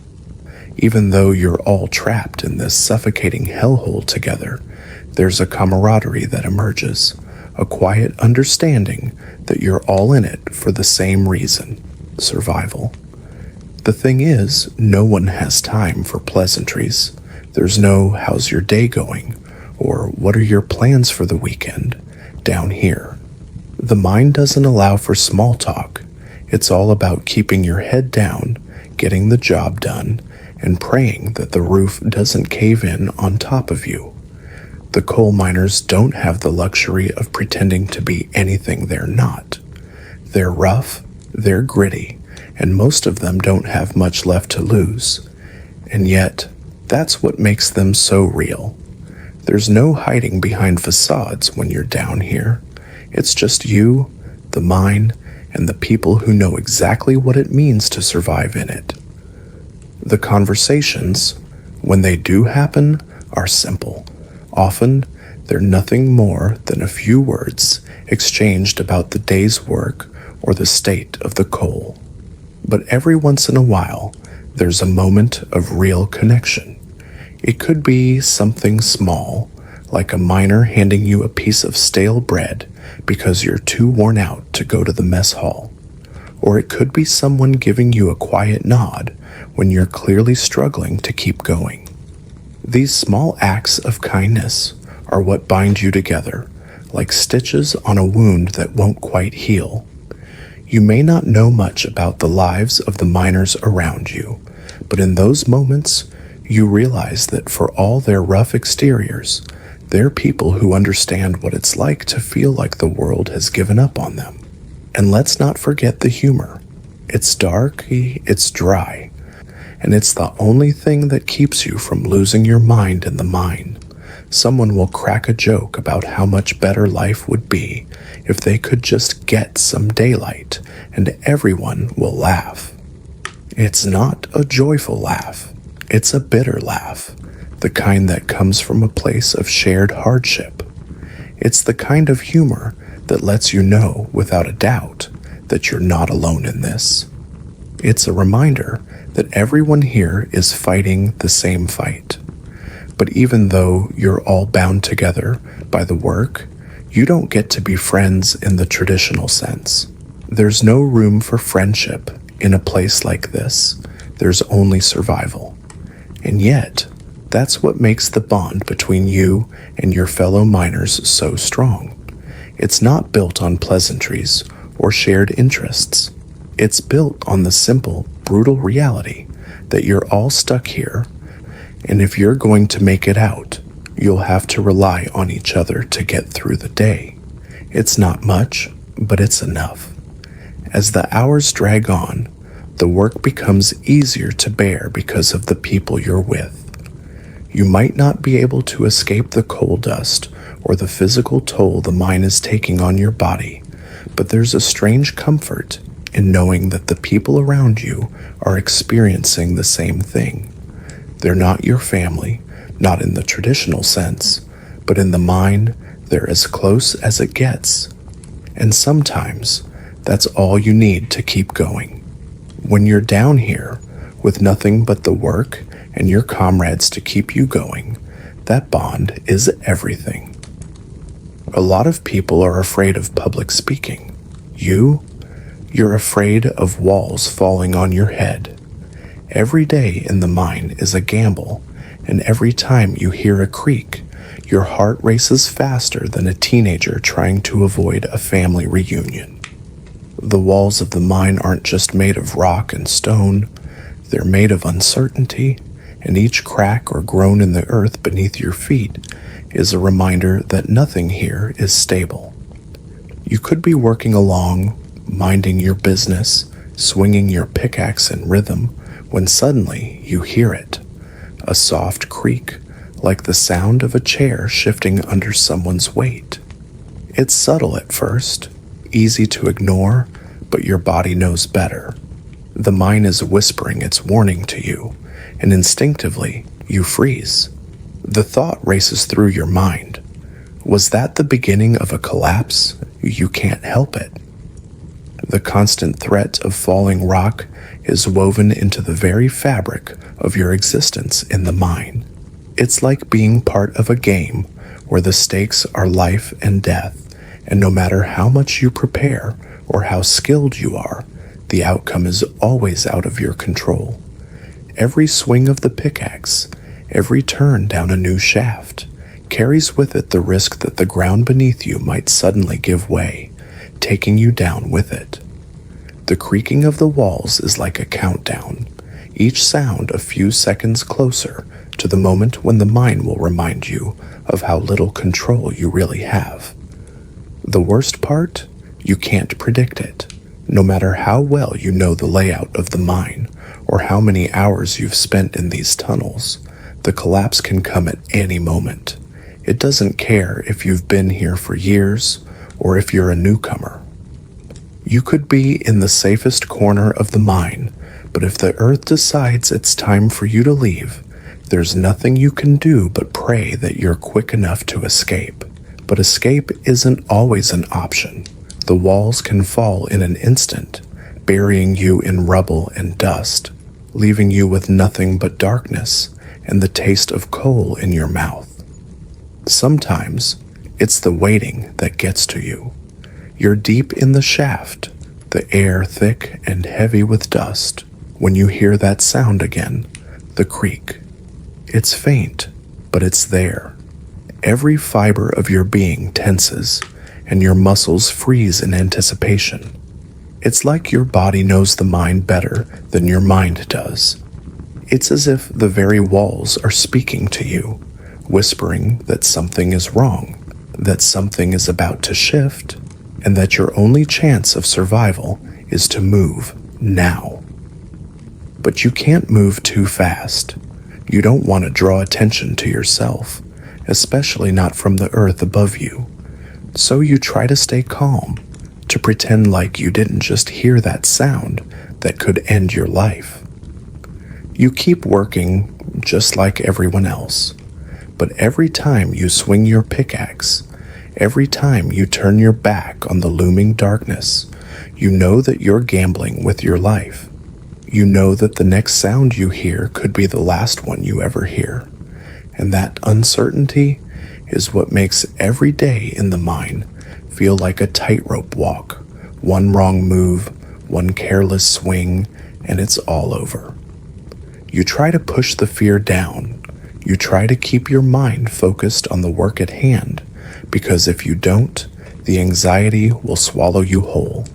Even though you're all trapped in this suffocating hellhole together, there's a camaraderie that emerges, a quiet understanding that you're all in it for the same reason: survival. The thing is, no one has time for pleasantries. There's no "how's your day going?" or "what are your plans for the weekend?" down here. The mind doesn't allow for small talk. It's all about keeping your head down, getting the job done, and praying that the roof doesn't cave in on top of you. The coal miners don't have the luxury of pretending to be anything they're not. They're rough, they're gritty, and most of them don't have much left to lose. And yet, that's what makes them so real. There's no hiding behind facades when you're down here. It's just you, the mine, and the people who know exactly what it means to survive in it. The conversations, when they do happen, are simple. Often, they're nothing more than a few words exchanged about the day's work or the state of the coal. But every once in a while, there's a moment of real connection. It could be something small, like a miner handing you a piece of stale bread because you're too worn out to go to the mess hall. Or it could be someone giving you a quiet nod when you're clearly struggling to keep going. These small acts of kindness are what bind you together, like stitches on a wound that won't quite heal. You may not know much about the lives of the miners around you, but in those moments, you realize that for all their rough exteriors, they're people who understand what it's like to feel like the world has given up on them. And let's not forget the humor. It's dark, it's dry, and it's the only thing that keeps you from losing your mind in the mine. Someone will crack a joke about how much better life would be if they could just get some daylight, and everyone will laugh. It's not a joyful laugh. It's a bitter laugh, the kind that comes from a place of shared hardship. It's the kind of humor that lets you know without a doubt that you're not alone in this. It's a reminder that everyone here is fighting the same fight. But even though you're all bound together by the work, you don't get to be friends in the traditional sense. There's no room for friendship in a place like this. There's only survival. And yet, that's what makes the bond between you and your fellow miners so strong. It's not built on pleasantries or shared interests. It's built on the simple, brutal reality that you're all stuck here, and if you're going to make it out, you'll have to rely on each other to get through the day. It's not much, but it's enough. As the hours drag on, the work becomes easier to bear because of the people you're with. You might not be able to escape the coal dust or the physical toll the mine is taking on your body, but there's a strange comfort in knowing that the people around you are experiencing the same thing. They're not your family, not in the traditional sense, but in the mine, they're as close as it gets. And sometimes, that's all you need to keep going. When you're down here, with nothing but the work and your comrades to keep you going, that bond is everything. A lot of people are afraid of public speaking. You're afraid of walls falling on your head. Every day in the mine is a gamble, and every time you hear a creak, your heart races faster than a teenager trying to avoid a family reunion. The walls of the mine aren't just made of rock and stone, they're made of uncertainty, and each crack or groan in the earth beneath your feet is a reminder that nothing here is stable. You could be working along, minding your business, swinging your pickaxe in rhythm, when suddenly you hear it. A soft creak, like the sound of a chair shifting under someone's weight. It's subtle at first, easy to ignore, but your body knows better. The mine is whispering its warning to you, and instinctively, you freeze. The thought races through your mind. Was that the beginning of a collapse? You can't help it. The constant threat of falling rock is woven into the very fabric of your existence in the mine. It's like being part of a game where the stakes are life and death, and no matter how much you prepare or how skilled you are, the outcome is always out of your control. Every swing of the pickaxe, every turn down a new shaft, carries with it the risk that the ground beneath you might suddenly give way, taking you down with it. The creaking of the walls is like a countdown, each sound a few seconds closer to the moment when the mine will remind you of how little control you really have. The worst part? You can't predict it. No matter how well you know the layout of the mine, or how many hours you've spent in these tunnels, the collapse can come at any moment. It doesn't care if you've been here for years, or if you're a newcomer. You could be in the safest corner of the mine, but if the earth decides it's time for you to leave, there's nothing you can do but pray that you're quick enough to escape. But escape isn't always an option. The walls can fall in an instant, burying you in rubble and dust, leaving you with nothing but darkness and the taste of coal in your mouth. Sometimes, it's the waiting that gets to you. You're deep in the shaft, the air thick and heavy with dust, when you hear that sound again, the creak. It's faint, but it's there. Every fiber of your being tenses, and your muscles freeze in anticipation. It's like your body knows the mine better than your mind does. It's as if the very walls are speaking to you, whispering that something is wrong, that something is about to shift, and that your only chance of survival is to move now. But you can't move too fast. You don't want to draw attention to yourself, especially not from the earth above you. So you try to stay calm, to pretend like you didn't just hear that sound that could end your life. You keep working just like everyone else, but every time you swing your pickaxe, every time you turn your back on the looming darkness, you know that you're gambling with your life. You know that the next sound you hear could be the last one you ever hear, and that uncertainty is what makes every day in the mine feel like a tightrope walk. One wrong move, one careless swing, and it's all over. You try to push the fear down. You try to keep your mind focused on the work at hand, because if you don't, the anxiety will swallow you whole.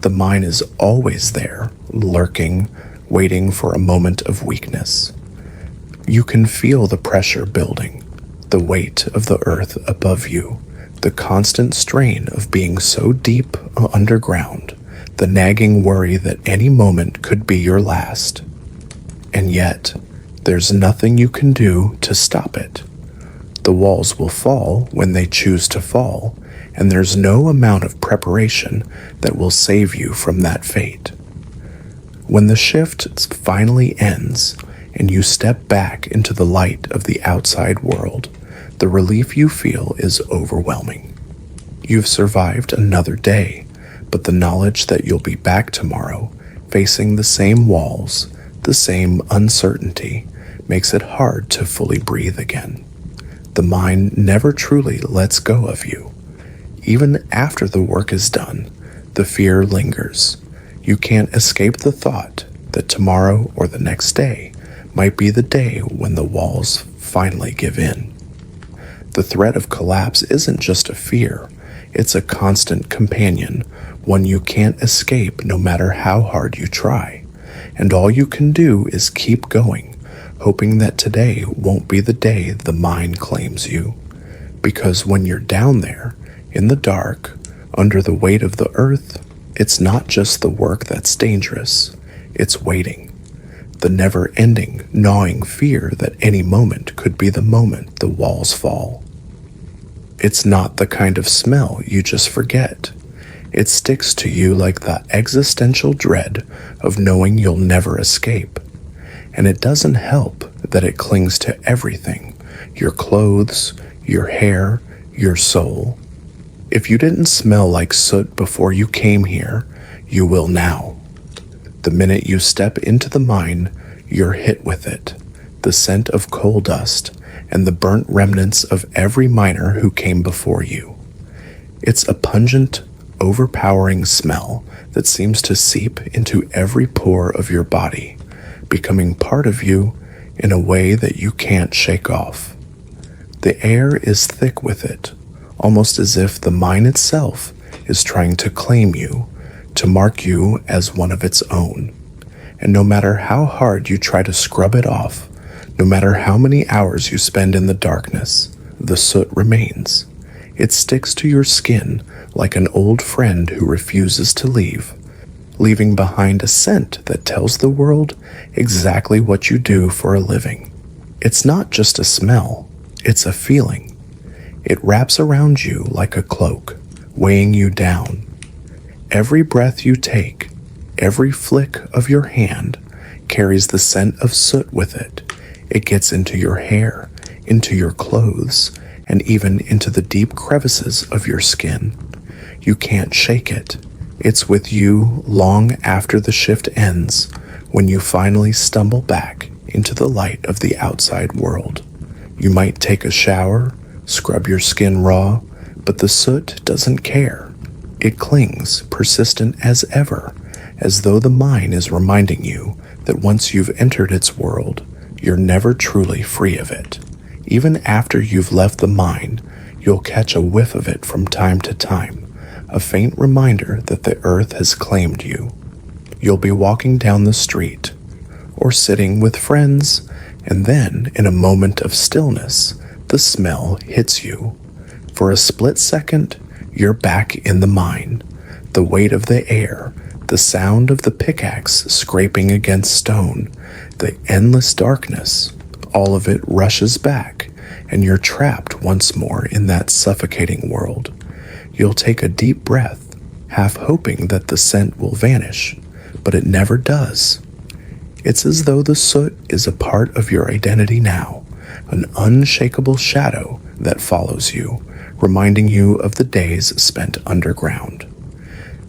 The mine is always there, lurking, waiting for a moment of weakness. You can feel the pressure building, the weight of the earth above you, the constant strain of being so deep underground, the nagging worry that any moment could be your last. And yet, there's nothing you can do to stop it. The walls will fall when they choose to fall, and there's no amount of preparation that will save you from that fate. When the shift finally ends, and you step back into the light of the outside world, the relief you feel is overwhelming. You've survived another day, but the knowledge that you'll be back tomorrow, facing the same walls, the same uncertainty, makes it hard to fully breathe again. The mine never truly lets go of you. Even after the work is done, the fear lingers. You can't escape the thought that tomorrow or the next day might be the day when the walls finally give in. The threat of collapse isn't just a fear, it's a constant companion, one you can't escape no matter how hard you try. And all you can do is keep going, hoping that today won't be the day the mine claims you. Because when you're down there, in the dark, under the weight of the earth, it's not just the work that's dangerous, it's waiting. The never-ending, gnawing fear that any moment could be the moment the walls fall. It's not the kind of smell you just forget. It sticks to you like the existential dread of knowing you'll never escape. And it doesn't help that it clings to everything, your clothes, your hair, your soul. If you didn't smell like soot before you came here, You will now. The minute you step into the mine, you're hit with it, the scent of coal dust, and the burnt remnants of every miner who came before you. It's a pungent, overpowering smell that seems to seep into every pore of your body, becoming part of you in a way that you can't shake off. The air is thick with it, almost as if the mine itself is trying to claim you, to mark you as one of its own. And no matter how hard you try to scrub it off, no matter how many hours you spend in the darkness, the soot remains. It sticks to your skin like an old friend who refuses to leave, leaving behind a scent that tells the world exactly what you do for a living. It's not just a smell, it's a feeling. It wraps around you like a cloak, weighing you down. Every breath you take, every flick of your hand carries the scent of soot with it. It gets into your hair, into your clothes, and even into the deep crevices of your skin. You can't shake it. It's with you long after the shift ends, when you finally stumble back into the light of the outside world. You might take a shower, scrub your skin raw, but the soot doesn't care. It clings, persistent as ever, as though the mine is reminding you that once you've entered its world, you're never truly free of it. Even after you've left the mine, you'll catch a whiff of it from time to time, a faint reminder that the earth has claimed you. You'll be walking down the street, or sitting with friends, and then, in a moment of stillness, the smell hits you. For a split second, you're back in the mine. The weight of the air, the sound of the pickaxe scraping against stone, the endless darkness, all of it rushes back, and you're trapped once more in that suffocating world. You'll take a deep breath, half hoping that the scent will vanish, but it never does. It's as though the soot is a part of your identity now, an unshakable shadow that follows you, reminding you of the days spent underground.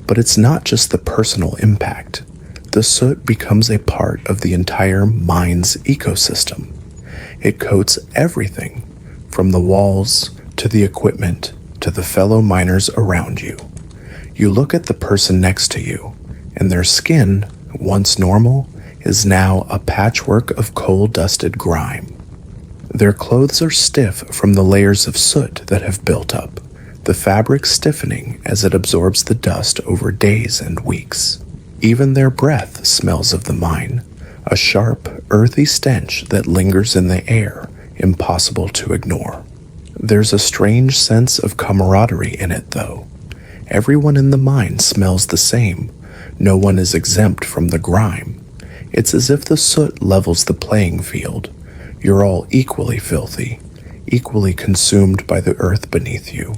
But it's not just the personal impact. The soot becomes a part of the entire mine's ecosystem. It coats everything, from the walls to the equipment to the fellow miners around you. You look at the person next to you, and their skin, once normal, is now a patchwork of coal-dusted grime. Their clothes are stiff from the layers of soot that have built up, the fabric stiffening as it absorbs the dust over days and weeks. Even their breath smells of the mine, a sharp, earthy stench that lingers in the air, impossible to ignore. There's a strange sense of camaraderie in it, though. Everyone in the mine smells the same. No one is exempt from the grime. It's as if the soot levels the playing field. You're all equally filthy, equally consumed by the earth beneath you.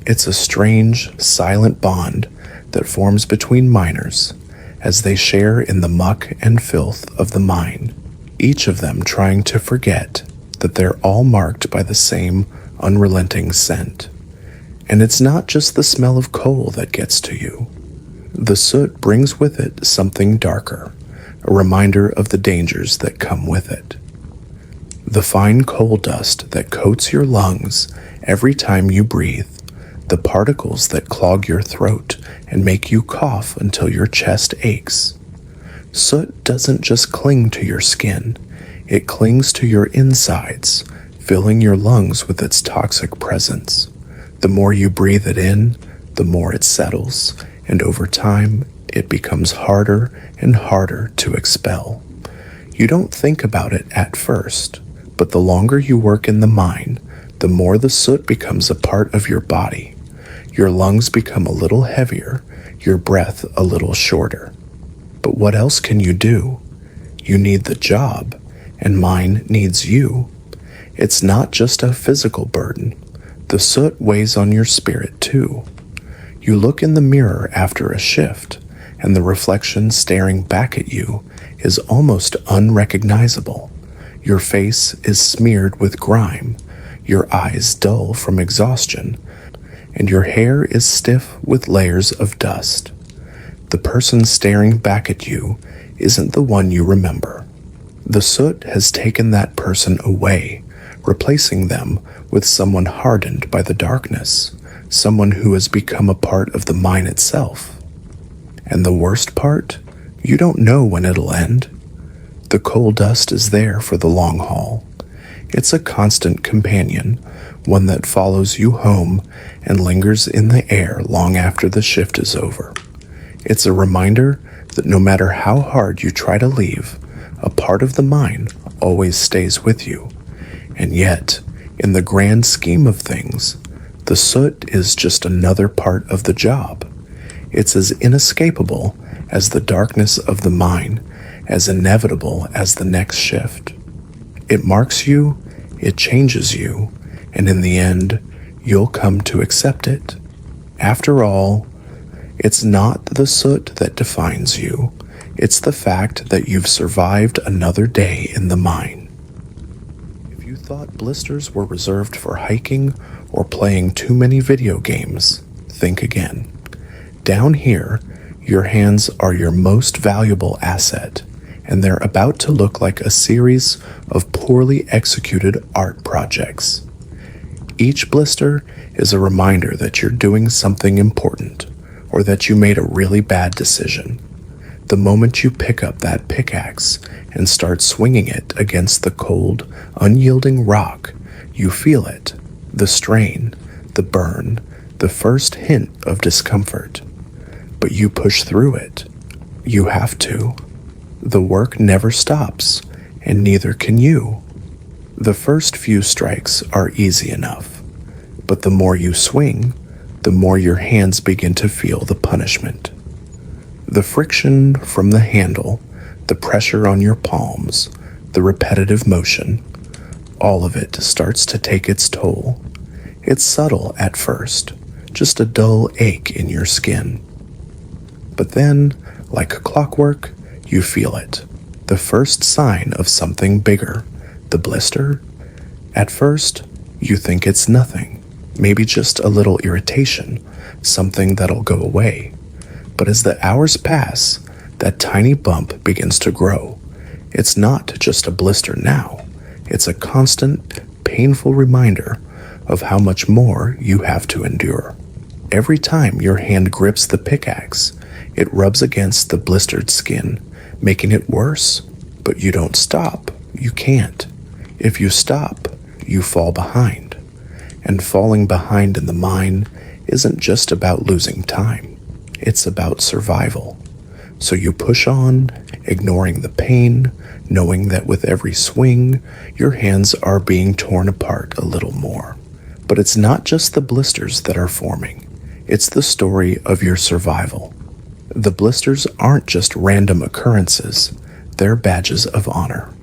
It's a strange, silent bond that forms between miners as they share in the muck and filth of the mine, each of them trying to forget that they're all marked by the same unrelenting scent. And it's not just the smell of coal that gets to you. The soot brings with it something darker, a reminder of the dangers that come with it. The fine coal dust that coats your lungs every time you breathe, the particles that clog your throat and make you cough until your chest aches. Soot doesn't just cling to your skin, it clings to your insides, filling your lungs with its toxic presence. The more you breathe it in, the more it settles, and over time, it becomes harder and harder to expel. You don't think about it at first, but the longer you work in the mine, the more the soot becomes a part of your body. Your lungs become a little heavier, your breath a little shorter. But what else can you do? You need the job, and mine needs you. It's not just a physical burden. The soot weighs on your spirit too. You look in the mirror after a shift, and the reflection staring back at you is almost unrecognizable. Your face is smeared with grime, your eyes dull from exhaustion, and your hair is stiff with layers of dust. The person staring back at you isn't the one you remember. The soot has taken that person away, replacing them with someone hardened by the darkness, someone who has become a part of the mine itself. And the worst part? You don't know when it'll end. The coal dust is there for the long haul. It's a constant companion, one that follows you home and lingers in the air long after the shift is over. It's a reminder that no matter how hard you try to leave, a part of the mine always stays with you. And yet, in the grand scheme of things, the soot is just another part of the job. It's as inescapable as the darkness of the mine, as inevitable as the next shift. It marks you, it changes you, and in the end, you'll come to accept it. After all, it's not the soot that defines you. It's the fact that you've survived another day in the mine. If you thought blisters were reserved for hiking or playing too many video games, think again. Down here, your hands are your most valuable asset, and they're about to look like a series of poorly executed art projects. Each blister is a reminder that you're doing something important, or that you made a really bad decision. The moment you pick up that pickaxe and start swinging it against the cold, unyielding rock, you feel it, the strain, the burn, the first hint of discomfort. But you push through it. You have to. The work never stops, and neither can you. The first few strikes are easy enough, but the more you swing, the more your hands begin to feel the punishment. The friction from the handle, the pressure on your palms, the repetitive motion, all of it starts to take its toll. It's subtle at first, just a dull ache in your skin. But then, like clockwork, you feel it. The first sign of something bigger, the blister. At first, you think it's nothing, maybe just a little irritation, something that'll go away. But as the hours pass, that tiny bump begins to grow. It's not just a blister now. It's a constant, painful reminder of how much more you have to endure. Every time your hand grips the pickaxe, it rubs against the blistered skin, making it worse. But you don't stop. You can't. If you stop, you fall behind. And falling behind in the mine isn't just about losing time. It's about survival. So you push on, ignoring the pain, knowing that with every swing, your hands are being torn apart a little more. But it's not just the blisters that are forming. It's the story of your survival. The blisters aren't just random occurrences. They're badges of honor.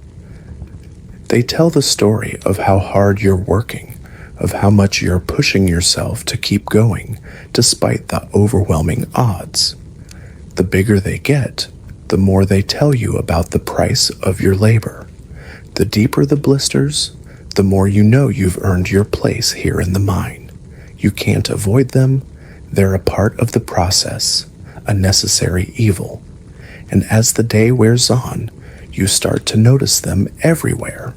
They tell the story of how hard you're working, of how much you're pushing yourself to keep going, despite the overwhelming odds. The bigger they get, the more they tell you about the price of your labor. The deeper the blisters, the more you know you've earned your place here in the mine. You can't avoid them. They're a part of the process, a necessary evil. And as the day wears on, you start to notice them everywhere.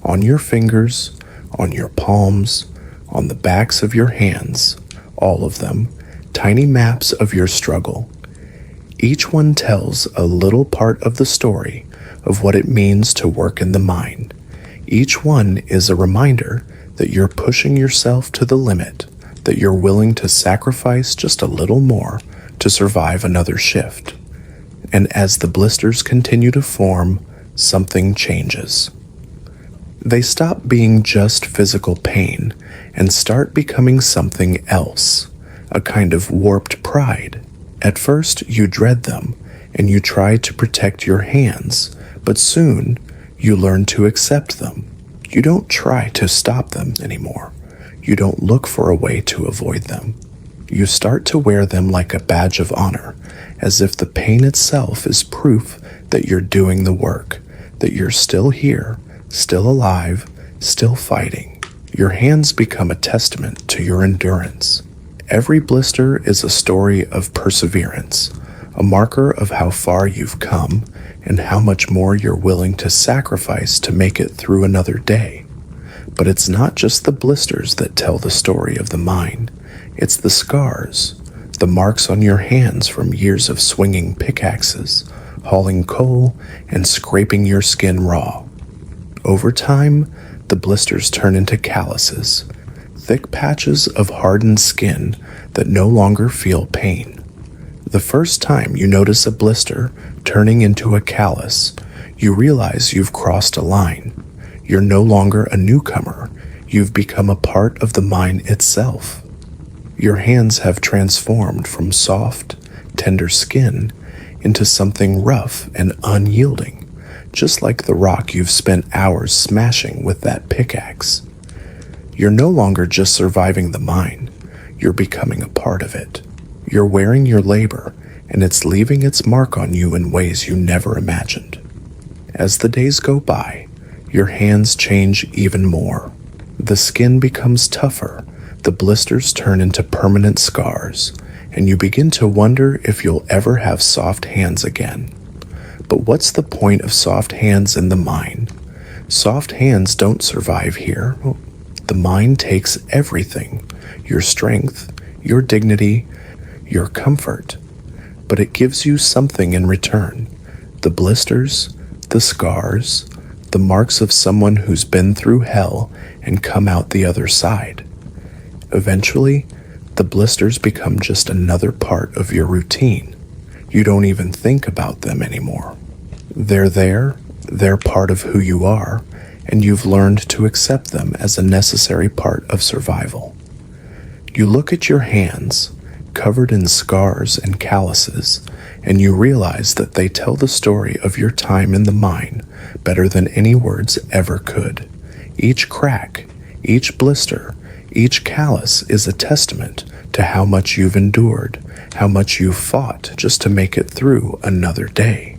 On your fingers, on your palms, on the backs of your hands, all of them, tiny maps of your struggle. Each one tells a little part of the story of what it means to work in the mine. Each one is a reminder that you're pushing yourself to the limit, that you're willing to sacrifice just a little more to survive another shift. And as the blisters continue to form, something changes. They stop being just physical pain and start becoming something else, a kind of warped pride. At first, you dread them and you try to protect your hands, but soon you learn to accept them. You don't try to stop them anymore. You don't look for a way to avoid them. You start to wear them like a badge of honor, as if the pain itself is proof that you're doing the work, that you're still here, still alive, still fighting. Your hands become a testament to your endurance. Every blister is a story of perseverance, a marker of how far you've come and how much more you're willing to sacrifice to make it through another day. But it's not just the blisters that tell the story of the mine. It's the scars, the marks on your hands from years of swinging pickaxes, hauling coal, and scraping your skin raw. Over time, the blisters turn into calluses, thick patches of hardened skin that no longer feel pain. The first time you notice a blister turning into a callus, you realize you've crossed a line. You're no longer a newcomer. You've become a part of the mine itself. Your hands have transformed from soft, tender skin into something rough and unyielding, just like the rock you've spent hours smashing with that pickaxe. You're no longer just surviving the mine. You're becoming a part of it. You're wearing your labor, and it's leaving its mark on you in ways you never imagined. As the days go by, your hands change even more. The skin becomes tougher, the blisters turn into permanent scars, and you begin to wonder if you'll ever have soft hands again. But what's the point of soft hands in the mine? Soft hands don't survive here. The mine takes everything, your strength, your dignity, your comfort, but it gives you something in return. The blisters, the scars, the marks of someone who's been through hell and come out the other side. Eventually, the blisters become just another part of your routine. You don't even think about them anymore. They're there, they're part of who you are, and you've learned to accept them as a necessary part of survival. You look at your hands, covered in scars and calluses, and you realize that they tell the story of your time in the mine better than any words ever could. Each crack, each blister, each callus is a testament to how much you've endured, how much you've fought just to make it through another day.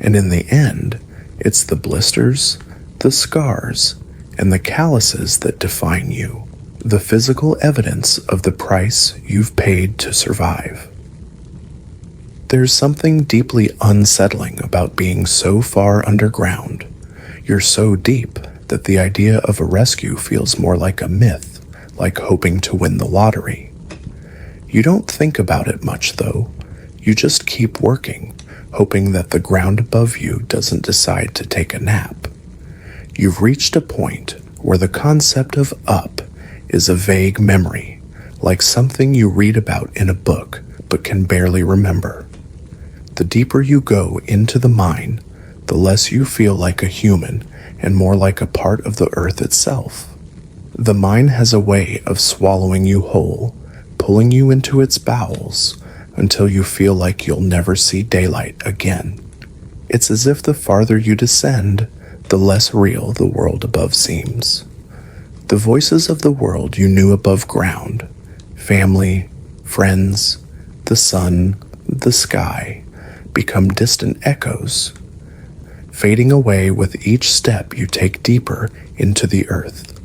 And in the end, it's the blisters, the scars, and the calluses that define you, the physical evidence of the price you've paid to survive. There's something deeply unsettling about being so far underground. You're so deep that the idea of a rescue feels more like a myth, like hoping to win the lottery. You don't think about it much, though. You just keep working, hoping that the ground above you doesn't decide to take a nap. You've reached a point where the concept of up is a vague memory, like something you read about in a book but can barely remember. The deeper you go into the mine, the less you feel like a human and more like a part of the earth itself. The mine has a way of swallowing you whole, pulling you into its bowels until you feel like you'll never see daylight again. It's as if the farther you descend, the less real the world above seems. The voices of the world you knew above ground, family, friends, the sun, the sky, become distant echoes, fading away with each step you take deeper into the earth.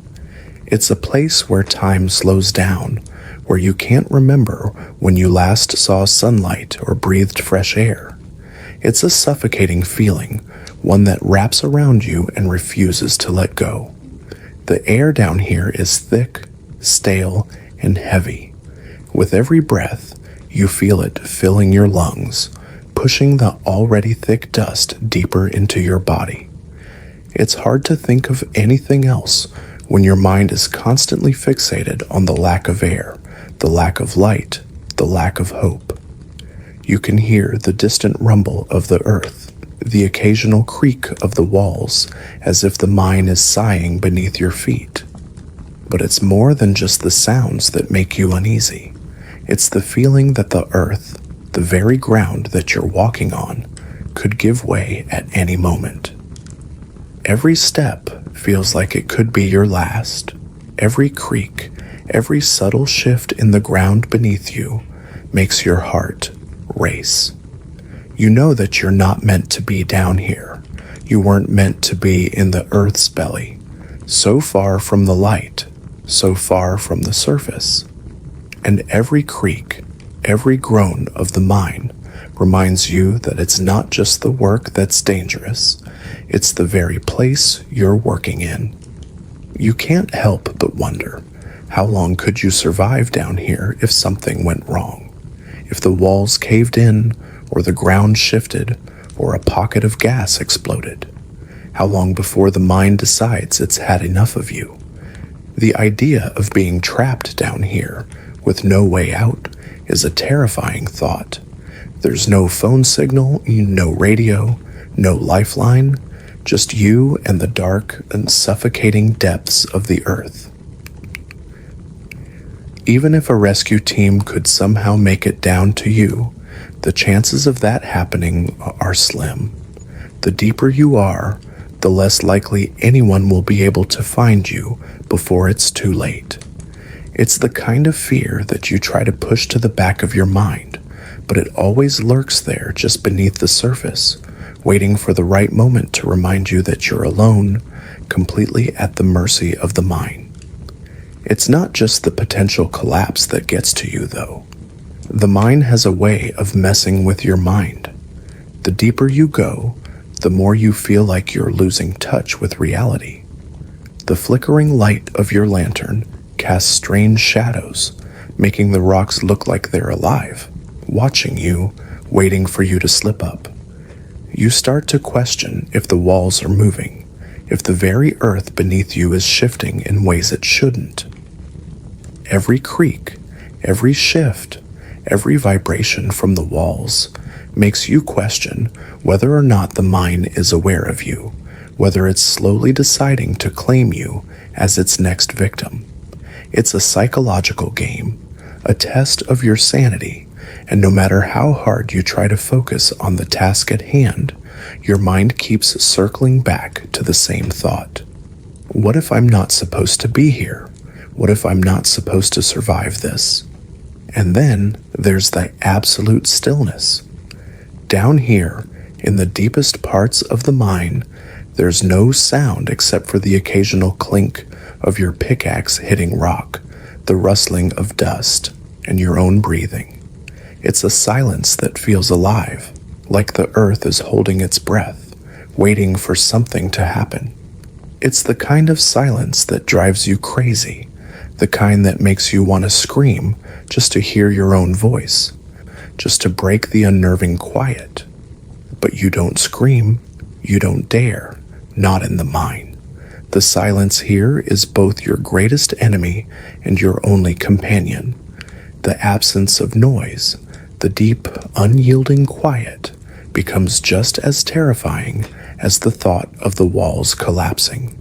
It's a place where time slows down, where you can't remember when you last saw sunlight or breathed fresh air. It's a suffocating feeling, one that wraps around you and refuses to let go. The air down here is thick, stale, and heavy. With every breath, you feel it filling your lungs, pushing the already thick dust deeper into your body. It's hard to think of anything else when your mind is constantly fixated on the lack of air, the lack of light, the lack of hope. You can hear the distant rumble of the earth, the occasional creak of the walls, as if the mine is sighing beneath your feet. But it's more than just the sounds that make you uneasy. It's the feeling that the earth, the very ground that you're walking on, could give way at any moment. Every step feels like it could be your last. Every creak, every subtle shift in the ground beneath you makes your heart race. You know that you're not meant to be down here. You weren't meant to be in the earth's belly, so far from the light, so far from the surface. And every creak, every groan of the mine reminds you that it's not just the work that's dangerous, it's the very place you're working in. You can't help but wonder, how long could you survive down here if something went wrong? If the walls caved in, or the ground shifted, or a pocket of gas exploded? How long before the mind decides it's had enough of you? The idea of being trapped down here with no way out is a terrifying thought. There's no phone signal, no radio, no lifeline, just you and the dark and suffocating depths of the earth. Even if a rescue team could somehow make it down to you, the chances of that happening are slim. The deeper you are, the less likely anyone will be able to find you before it's too late. It's the kind of fear that you try to push to the back of your mind, but it always lurks there just beneath the surface, waiting for the right moment to remind you that you're alone, completely at the mercy of the mine. It's not just the potential collapse that gets to you, though. The mine has a way of messing with your mind. The deeper you go, the more you feel like you're losing touch with reality. The flickering light of your lantern casts strange shadows, making the rocks look like they're alive, watching you, waiting for you to slip up. You start to question if the walls are moving, if the very earth beneath you is shifting in ways it shouldn't. Every creak, every shift, every vibration from the walls makes you question whether or not the mine is aware of you, whether it's slowly deciding to claim you as its next victim. It's a psychological game, a test of your sanity, and no matter how hard you try to focus on the task at hand, your mind keeps circling back to the same thought. What if I'm not supposed to be here? What if I'm not supposed to survive this? And then there's the absolute stillness. Down here, in the deepest parts of the mine, there's no sound except for the occasional clink of your pickaxe hitting rock, the rustling of dust, and your own breathing. It's a silence that feels alive, like the earth is holding its breath, waiting for something to happen. It's the kind of silence that drives you crazy, the kind that makes you want to scream just to hear your own voice, just to break the unnerving quiet. But you don't scream, you don't dare, not in the mine. The silence here is both your greatest enemy and your only companion. The absence of noise, the deep, unyielding quiet, becomes just as terrifying as the thought of the walls collapsing.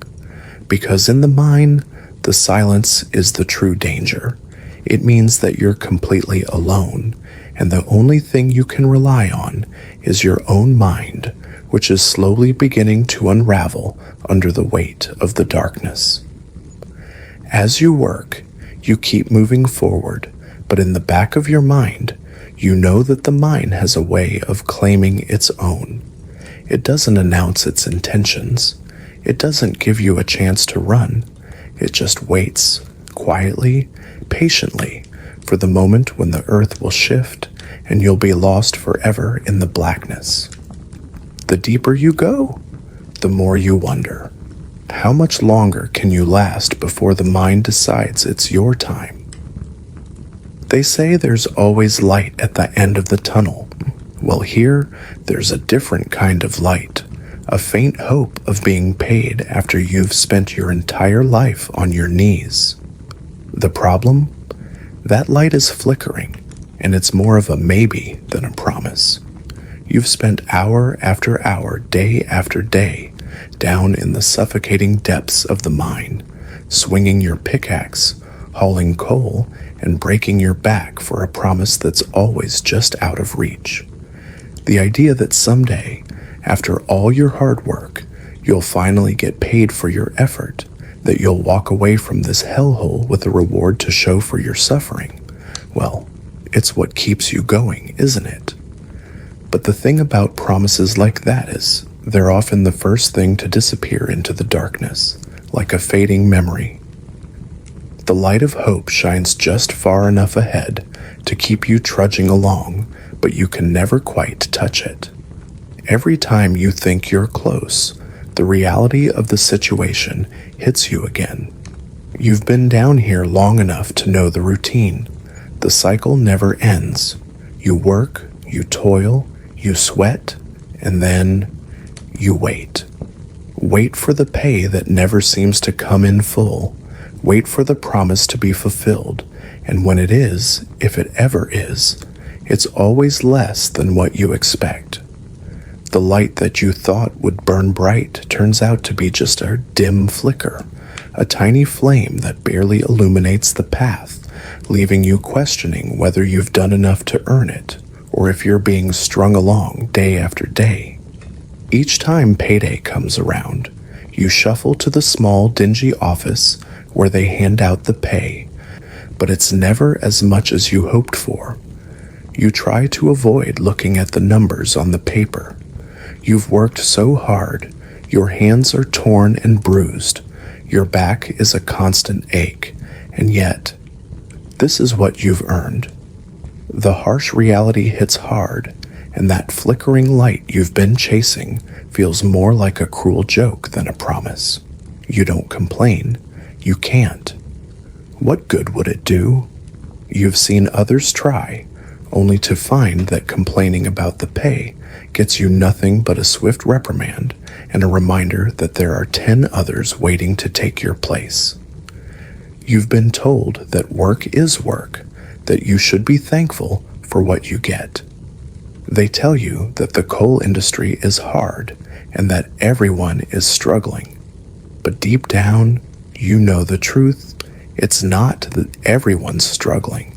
Because in the mine, the silence is the true danger. It means that you're completely alone, and the only thing you can rely on is your own mind, which is slowly beginning to unravel under the weight of the darkness. As you work, you keep moving forward, but in the back of your mind, you know that the mine has a way of claiming its own. It doesn't announce its intentions. It doesn't give you a chance to run. It just waits, quietly, patiently, for the moment when the earth will shift and you'll be lost forever in the blackness. The deeper you go, the more you wonder. How much longer can you last before the mind decides it's your time? They say there's always light at the end of the tunnel. Well, here, there's a different kind of light. A faint hope of being paid after you've spent your entire life on your knees. The problem? That light is flickering, and it's more of a maybe than a promise. You've spent hour after hour, day after day, down in the suffocating depths of the mine, swinging your pickaxe, hauling coal, and breaking your back for a promise that's always just out of reach. The idea that someday, after all your hard work, you'll finally get paid for your effort, that you'll walk away from this hellhole with a reward to show for your suffering. Well, it's what keeps you going, isn't it? But the thing about promises like that is, they're often the first thing to disappear into the darkness, like a fading memory. The light of hope shines just far enough ahead to keep you trudging along, but you can never quite touch it. Every time you think you're close, the reality of the situation hits you again. You've been down here long enough to know the routine. The cycle never ends. You work, you toil, you sweat, and then you wait. Wait for the pay that never seems to come in full. Wait for the promise to be fulfilled, and when it is, if it ever is, it's always less than what you expect. The light that you thought would burn bright turns out to be just a dim flicker, a tiny flame that barely illuminates the path, leaving you questioning whether you've done enough to earn it, or if you're being strung along day after day. Each time payday comes around, you shuffle to the small, dingy office where they hand out the pay, but it's never as much as you hoped for. You try to avoid looking at the numbers on the paper. You've worked so hard, your hands are torn and bruised, your back is a constant ache, and yet, this is what you've earned. The harsh reality hits hard, and that flickering light you've been chasing feels more like a cruel joke than a promise. You don't complain. You can't. What good would it do? You've seen others try, only to find that complaining about the pay gets you nothing but a swift reprimand and a reminder that there are 10 others waiting to take your place. You've been told that work is work, that you should be thankful for what you get. They tell you that the coal industry is hard and that everyone is struggling. But deep down, you know the truth. It's not that everyone's struggling.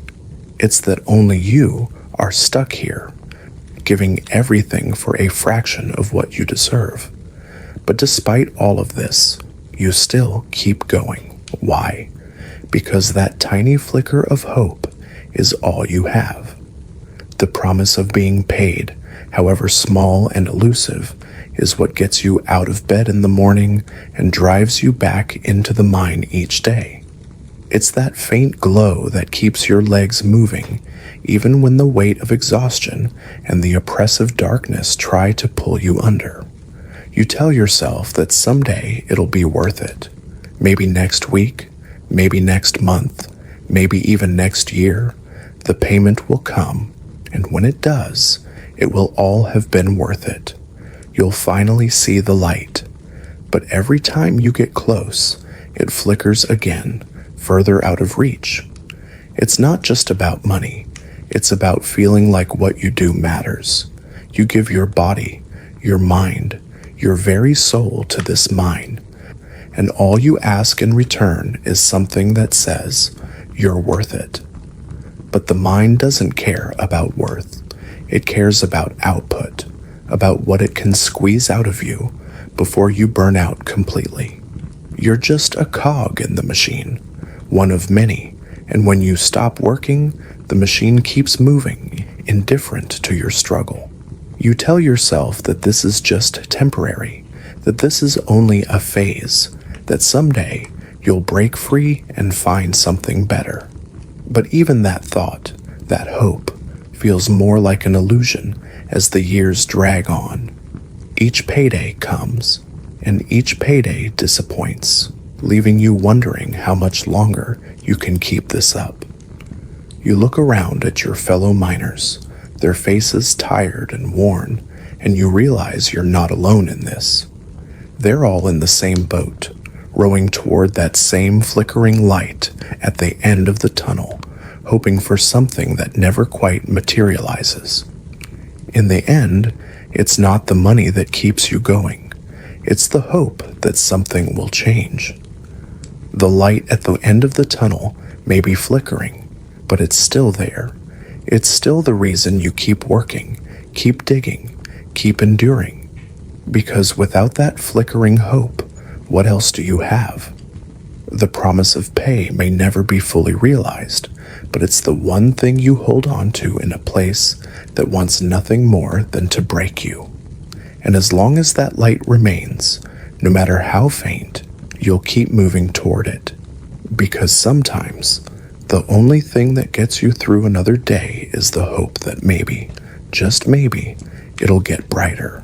It's that only you are stuck here, giving everything for a fraction of what you deserve. But despite all of this, you still keep going. Why? Because that tiny flicker of hope is all you have. The promise of being paid, however small and elusive, is what gets you out of bed in the morning and drives you back into the mine each day. It's that faint glow that keeps your legs moving, even when the weight of exhaustion and the oppressive darkness try to pull you under. You tell yourself that someday it'll be worth it. Maybe next week, maybe next month, maybe even next year, the payment will come, and when it does, it will all have been worth it. You'll finally see the light. But every time you get close, it flickers again, further out of reach. It's not just about money. It's about feeling like what you do matters. You give your body, your mind, your very soul to this mine, and all you ask in return is something that says, you're worth it. But the mine doesn't care about worth. It cares about output, about what it can squeeze out of you before you burn out completely. You're just a cog in the machine, one of many, and when you stop working, the machine keeps moving, indifferent to your struggle. You tell yourself that this is just temporary, that this is only a phase, that someday you'll break free and find something better. But even that thought, that hope, feels more like an illusion as the years drag on. Each payday comes, and each payday disappoints, leaving you wondering how much longer you can keep this up. You look around at your fellow miners, their faces tired and worn, and you realize you're not alone in this. They're all in the same boat, rowing toward that same flickering light at the end of the tunnel, hoping for something that never quite materializes. In the end, it's not the money that keeps you going. It's the hope that something will change. The light at the end of the tunnel may be flickering, but it's still there. It's still the reason you keep working, keep digging, keep enduring. Because without that flickering hope, what else do you have? The promise of pay may never be fully realized, but it's the one thing you hold on to in a place that wants nothing more than to break you. And as long as that light remains, no matter how faint, you'll keep moving toward it. Because sometimes, the only thing that gets you through another day is the hope that maybe, just maybe, it'll get brighter.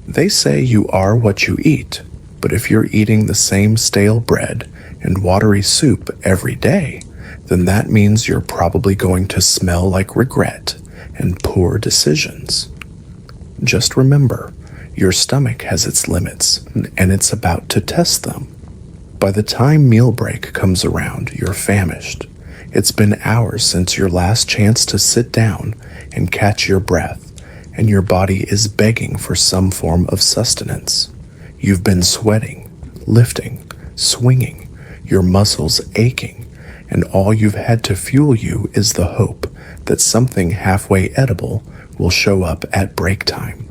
They say you are what you eat, but if you're eating the same stale bread and watery soup every day, then that means you're probably going to smell like regret and poor decisions. Just remember, your stomach has its limits, and it's about to test them. By the time meal break comes around, you're famished. It's been hours since your last chance to sit down and catch your breath, and your body is begging for some form of sustenance. You've been sweating, lifting, swinging, your muscles aching, and all you've had to fuel you is the hope that something halfway edible will show up at break time.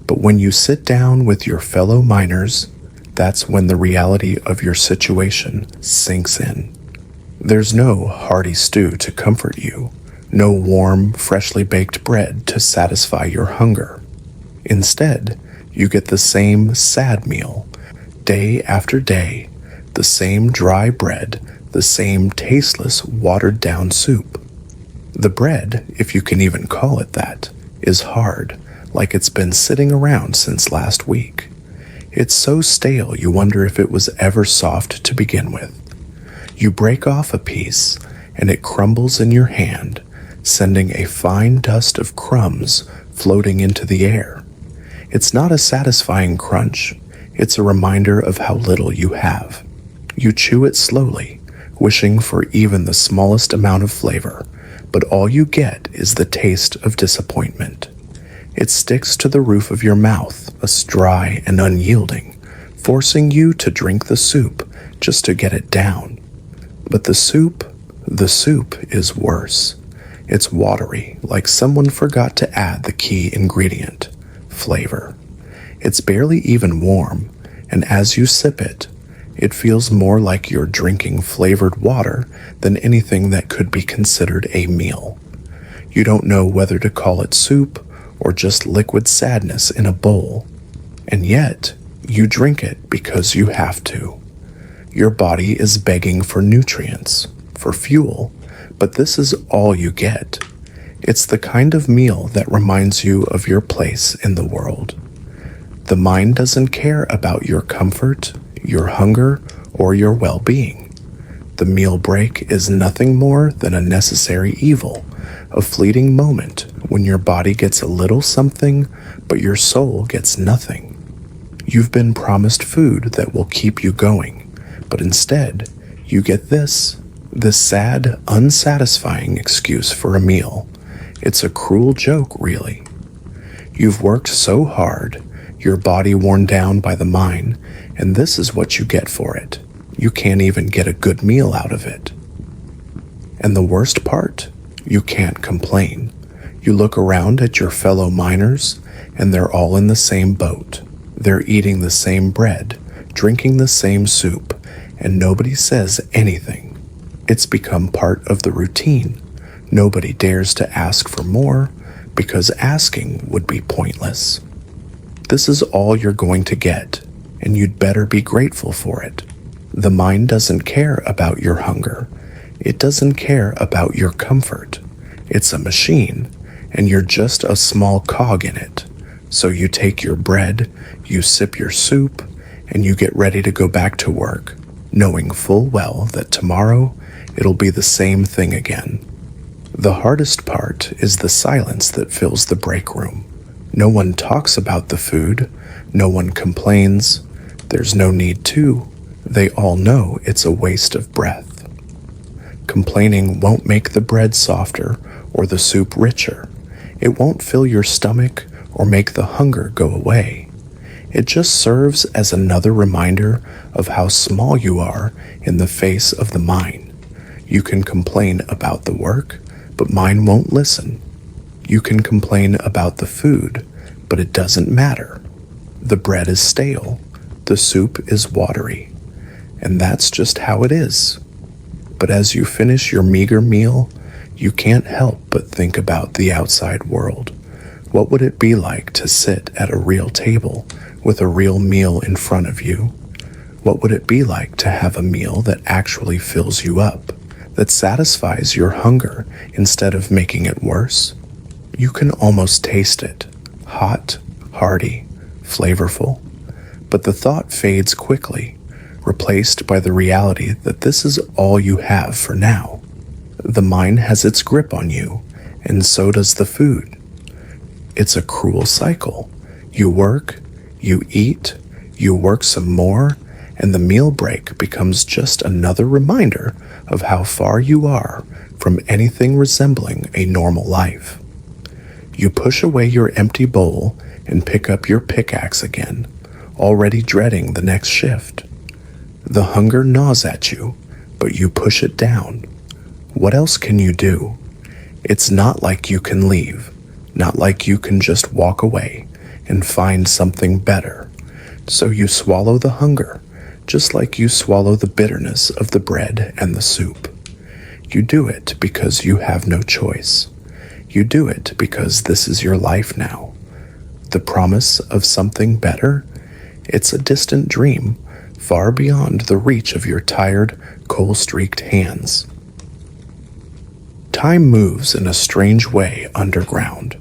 But when you sit down with your fellow miners, that's when the reality of your situation sinks in. There's no hearty stew to comfort you, no warm, freshly baked bread to satisfy your hunger. Instead, you get the same sad meal, day after day, the same dry bread, the same tasteless, watered-down soup. The bread, if you can even call it that, is hard, like it's been sitting around since last week. It's so stale you wonder if it was ever soft to begin with. You break off a piece, and it crumbles in your hand, sending a fine dust of crumbs floating into the air. It's not a satisfying crunch, it's a reminder of how little you have. You chew it slowly, wishing for even the smallest amount of flavor, but all you get is the taste of disappointment. It sticks to the roof of your mouth, as dry and unyielding, forcing you to drink the soup just to get it down. But the soup is worse. It's watery, like someone forgot to add the key ingredient, flavor. It's barely even warm, and as you sip it, it feels more like you're drinking flavored water than anything that could be considered a meal. You don't know whether to call it soup or just liquid sadness in a bowl, and yet you drink it because you have to. Your body is begging for nutrients, for fuel, but this is all you get. It's the kind of meal that reminds you of your place in the world. The mind doesn't care about your comfort, your hunger, or your well-being. The meal break is nothing more than a necessary evil, a fleeting moment when your body gets a little something, but your soul gets nothing. You've been promised food that will keep you going, but instead, you get this sad, unsatisfying excuse for a meal. It's a cruel joke, really. You've worked so hard, your body worn down by the mine, and this is what you get for it. You can't even get a good meal out of it. And the worst part? You can't complain. You look around at your fellow miners, and they're all in the same boat. They're eating the same bread, drinking the same soup, and nobody says anything. It's become part of the routine. Nobody dares to ask for more, because asking would be pointless. This is all you're going to get, and you'd better be grateful for it. The mind doesn't care about your hunger. It doesn't care about your comfort. It's a machine, and you're just a small cog in it. So you take your bread, you sip your soup, and you get ready to go back to work, knowing full well that tomorrow it'll be the same thing again. The hardest part is the silence that fills the break room. No one talks about the food, no one complains, there's no need to. They all know it's a waste of breath. Complaining won't make the bread softer or the soup richer. It won't fill your stomach or make the hunger go away. It just serves as another reminder of how small you are in the face of the mine. You can complain about the work, but mine won't listen. You can complain about the food, but it doesn't matter. The bread is stale, the soup is watery, and that's just how it is. But as you finish your meager meal, you can't help but think about the outside world. What would it be like to sit at a real table with a real meal in front of you? What would it be like to have a meal that actually fills you up, that satisfies your hunger instead of making it worse? You can almost taste it, hot, hearty, flavorful. But the thought fades quickly, replaced by the reality that this is all you have for now. The mind has its grip on you, and so does the food. It's a cruel cycle. You work, you eat, you work some more, and the meal break becomes just another reminder of how far you are from anything resembling a normal life. You push away your empty bowl and pick up your pickaxe again, already dreading the next shift. The hunger gnaws at you, but you push it down. What else can you do? It's not like you can leave, not like you can just walk away and find something better. So you swallow the hunger, just like you swallow the bitterness of the bread and the soup. You do it because you have no choice. You do it because this is your life now. The promise of something better? It's a distant dream, far beyond the reach of your tired, coal-streaked hands. Time moves in a strange way underground.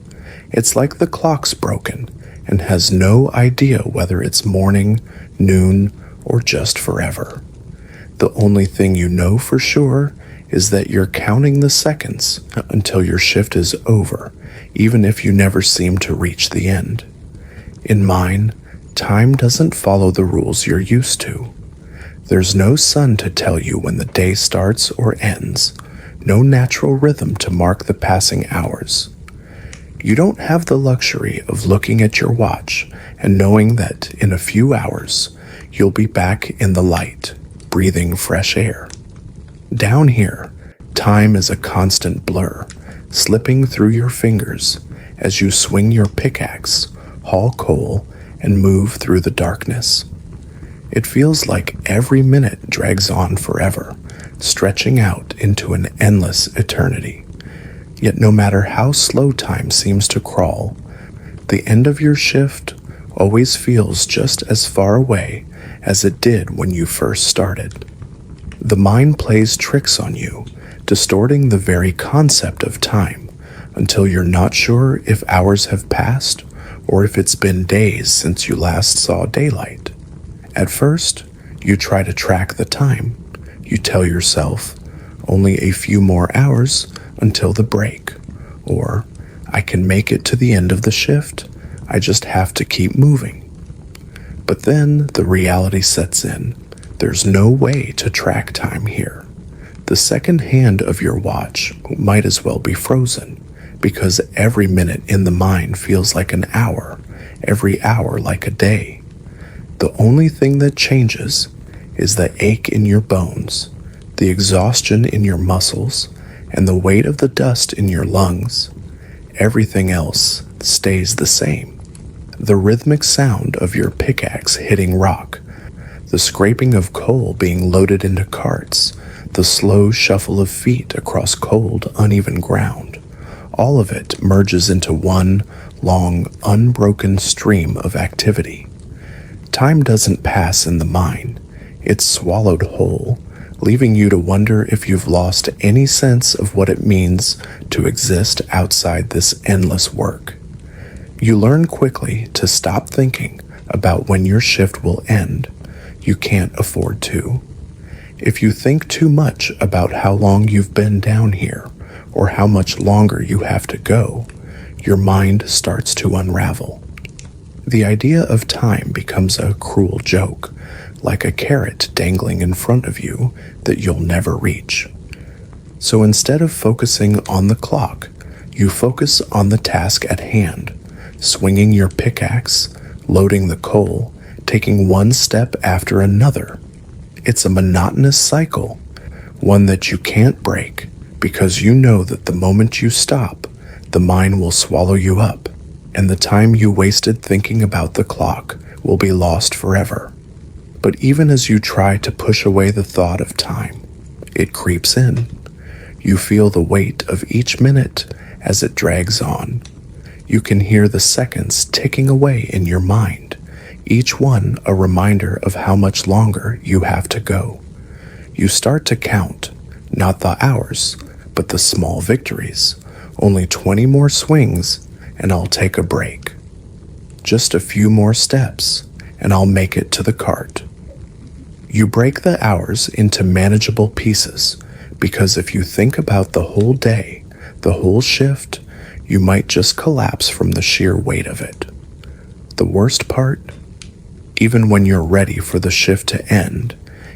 It's like the clock's broken and has no idea whether it's morning, noon, or just forever. The only thing you know for sure is that you're counting the seconds until your shift is over, even if you never seem to reach the end. In mine, time doesn't follow the rules you're used to. There's no sun to tell you when the day starts or ends, no natural rhythm to mark the passing hours. You don't have the luxury of looking at your watch and knowing that in a few hours you'll be back in the light, breathing fresh air. Down here, time is a constant blur, slipping through your fingers as you swing your pickaxe, haul coal, and move through the darkness. It feels like every minute drags on forever, stretching out into an endless eternity. Yet no matter how slow time seems to crawl, the end of your shift always feels just as far away as it did when you first started. The mind plays tricks on you, distorting the very concept of time until you're not sure if hours have passed or if it's been days since you last saw daylight. At first, you try to track the time. You tell yourself, only a few more hours until the break, or I can make it to the end of the shift, I just have to keep moving. But then the reality sets in. There's no way to track time here. The second hand of your watch might as well be frozen, because every minute in the mine feels like an hour, every hour like a day. The only thing that changes is the ache in your bones, the exhaustion in your muscles, and the weight of the dust in your lungs. Everything else stays the same. The rhythmic sound of your pickaxe hitting rock, the scraping of coal being loaded into carts, the slow shuffle of feet across cold, uneven ground. All of it merges into one long, unbroken stream of activity. Time doesn't pass in the mine. It's swallowed whole, leaving you to wonder if you've lost any sense of what it means to exist outside this endless work. You learn quickly to stop thinking about when your shift will end. You can't afford to. If you think too much about how long you've been down here, or how much longer you have to go, your mind starts to unravel. The idea of time becomes a cruel joke, like a carrot dangling in front of you that you'll never reach. So instead of focusing on the clock, you focus on the task at hand, swinging your pickaxe, loading the coal, taking one step after another. It's a monotonous cycle, one that you can't break, because you know that the moment you stop, the mine will swallow you up, and the time you wasted thinking about the clock will be lost forever. But even as you try to push away the thought of time, it creeps in. You feel the weight of each minute as it drags on. You can hear the seconds ticking away in your mind, each one a reminder of how much longer you have to go. You start to count, not the hours, but the small victories, Only 20 more swings, and I'll take a break. Just a few more steps, and I'll make it to the cart. You break the hours into manageable pieces, because if you think about the whole day, the whole shift, you might just collapse from the sheer weight of it. The worst part? Even when you're ready for the shift to end,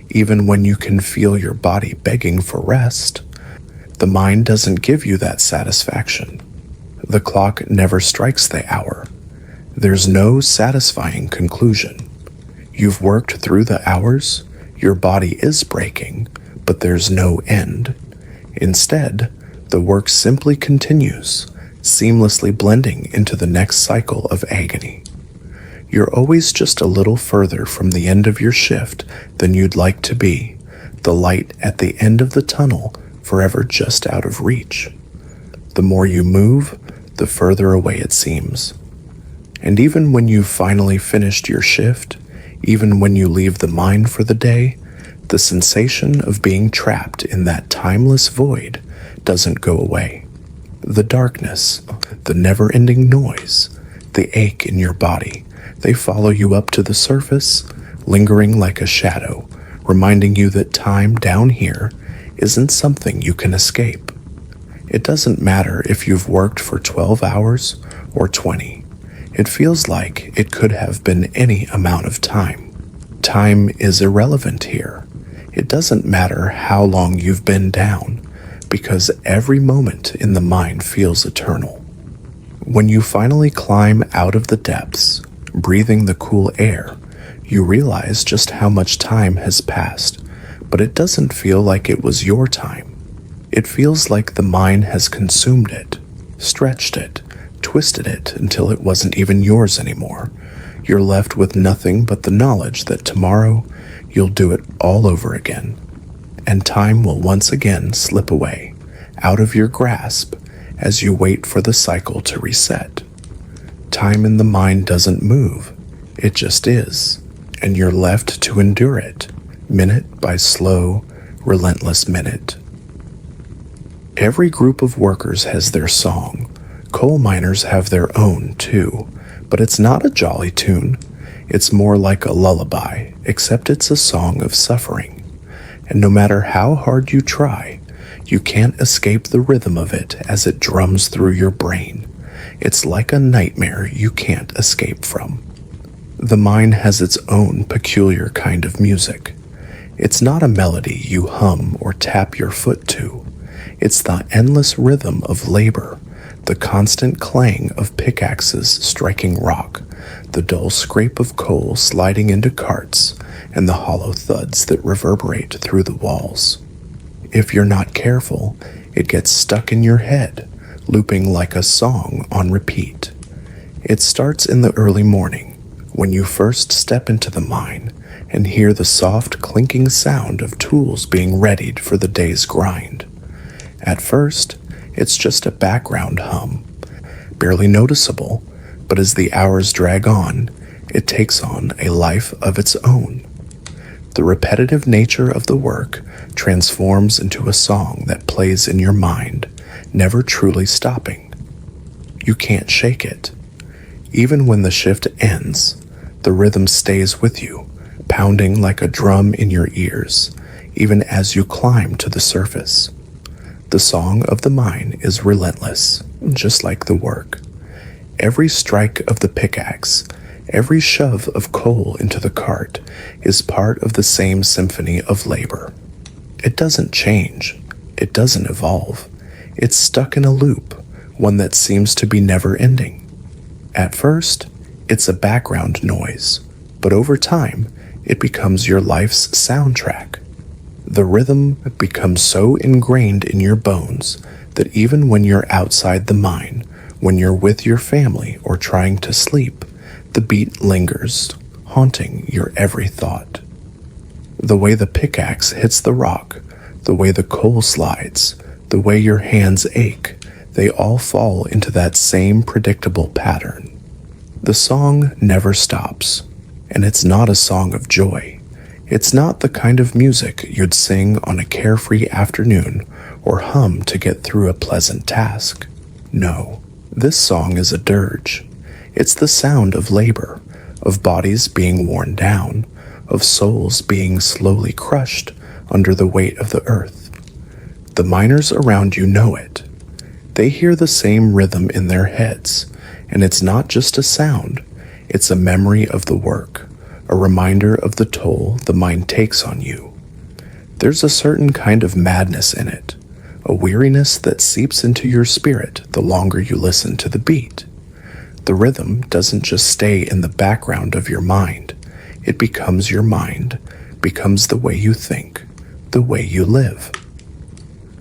even when you can feel your body begging for rest, the mind doesn't give you that satisfaction. The clock never strikes the hour. There's no satisfying conclusion. You've worked through the hours, your body is breaking, but there's no end. Instead, the work simply continues, seamlessly blending into the next cycle of agony. You're always just a little further from the end of your shift than you'd like to be, the light at the end of the tunnel forever just out of reach. The more you move, the further away it seems. And even when you've finally finished your shift, even when you leave the mine for the day, the sensation of being trapped in that timeless void doesn't go away. The darkness, the never-ending noise, the ache in your body, they follow you up to the surface, lingering like a shadow, reminding you that time down here isn't something you can escape. It doesn't matter if you've worked for 12 hours or 20. It feels like it could have been any amount of time. Time is irrelevant here. It doesn't matter how long you've been down, because every moment in the mine feels eternal. When you finally climb out of the depths, breathing the cool air, you realize just how much time has passed, but it doesn't feel like it was your time. It feels like the mine has consumed it, stretched it, twisted it until it wasn't even yours anymore. You're left with nothing but the knowledge that tomorrow you'll do it all over again, and time will once again slip away, out of your grasp, as you wait for the cycle to reset. Time in the mine doesn't move, it just is, and you're left to endure it, minute by slow, relentless minute. Every group of workers has their song. Coal miners have their own, too, but it's not a jolly tune. It's more like a lullaby, except it's a song of suffering. And no matter how hard you try, you can't escape the rhythm of it as it drums through your brain. It's like a nightmare you can't escape from. The mine has its own peculiar kind of music. It's not a melody you hum or tap your foot to. It's the endless rhythm of labor, the constant clang of pickaxes striking rock, the dull scrape of coal sliding into carts, and the hollow thuds that reverberate through the walls. If you're not careful, it gets stuck in your head, looping like a song on repeat. It starts in the early morning, when you first step into the mine and hear the soft clinking sound of tools being readied for the day's grind. At first, it's just a background hum, barely noticeable, but as the hours drag on, it takes on a life of its own. The repetitive nature of the work transforms into a song that plays in your mind, never truly stopping. You can't shake it. Even when the shift ends, the rhythm stays with you, pounding like a drum in your ears, even as you climb to the surface. The song of the mine is relentless, just like the work. Every strike of the pickaxe, every shove of coal into the cart is part of the same symphony of labor. It doesn't change. It doesn't evolve. It's stuck in a loop, one that seems to be never ending. At first, it's a background noise, but over time, it becomes your life's soundtrack. The rhythm becomes so ingrained in your bones that even when you're outside the mine, when you're with your family or trying to sleep, the beat lingers, haunting your every thought. The way the pickaxe hits the rock, the way the coal slides, the way your hands ache, they all fall into that same predictable pattern. The song never stops, and it's not a song of joy. It's not the kind of music you'd sing on a carefree afternoon or hum to get through a pleasant task. No, this song is a dirge. It's the sound of labor, of bodies being worn down, of souls being slowly crushed under the weight of the earth. The miners around you know it. They hear the same rhythm in their heads, and it's not just a sound, it's a memory of the work, a reminder of the toll the mine takes on you. There's a certain kind of madness in it, a weariness that seeps into your spirit the longer you listen to the beat. The rhythm doesn't just stay in the background of your mind, it becomes your mind, becomes the way you think, the way you live.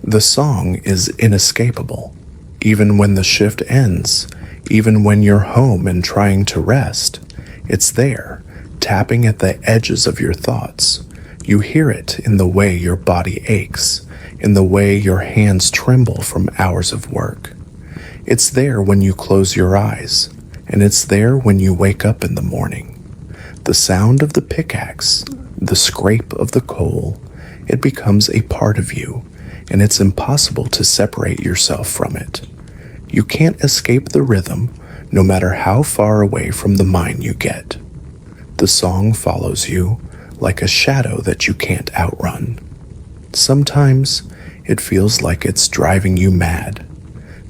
The song is inescapable. Even when the shift ends, even when you're home and trying to rest, it's there, tapping at the edges of your thoughts. You hear it in the way your body aches, in the way your hands tremble from hours of work. It's there when you close your eyes, and it's there when you wake up in the morning. The sound of the pickaxe, the scrape of the coal, it becomes a part of you, and it's impossible to separate yourself from it. You can't escape the rhythm, no matter how far away from the mine you get. The song follows you like a shadow that you can't outrun. Sometimes it feels like it's driving you mad.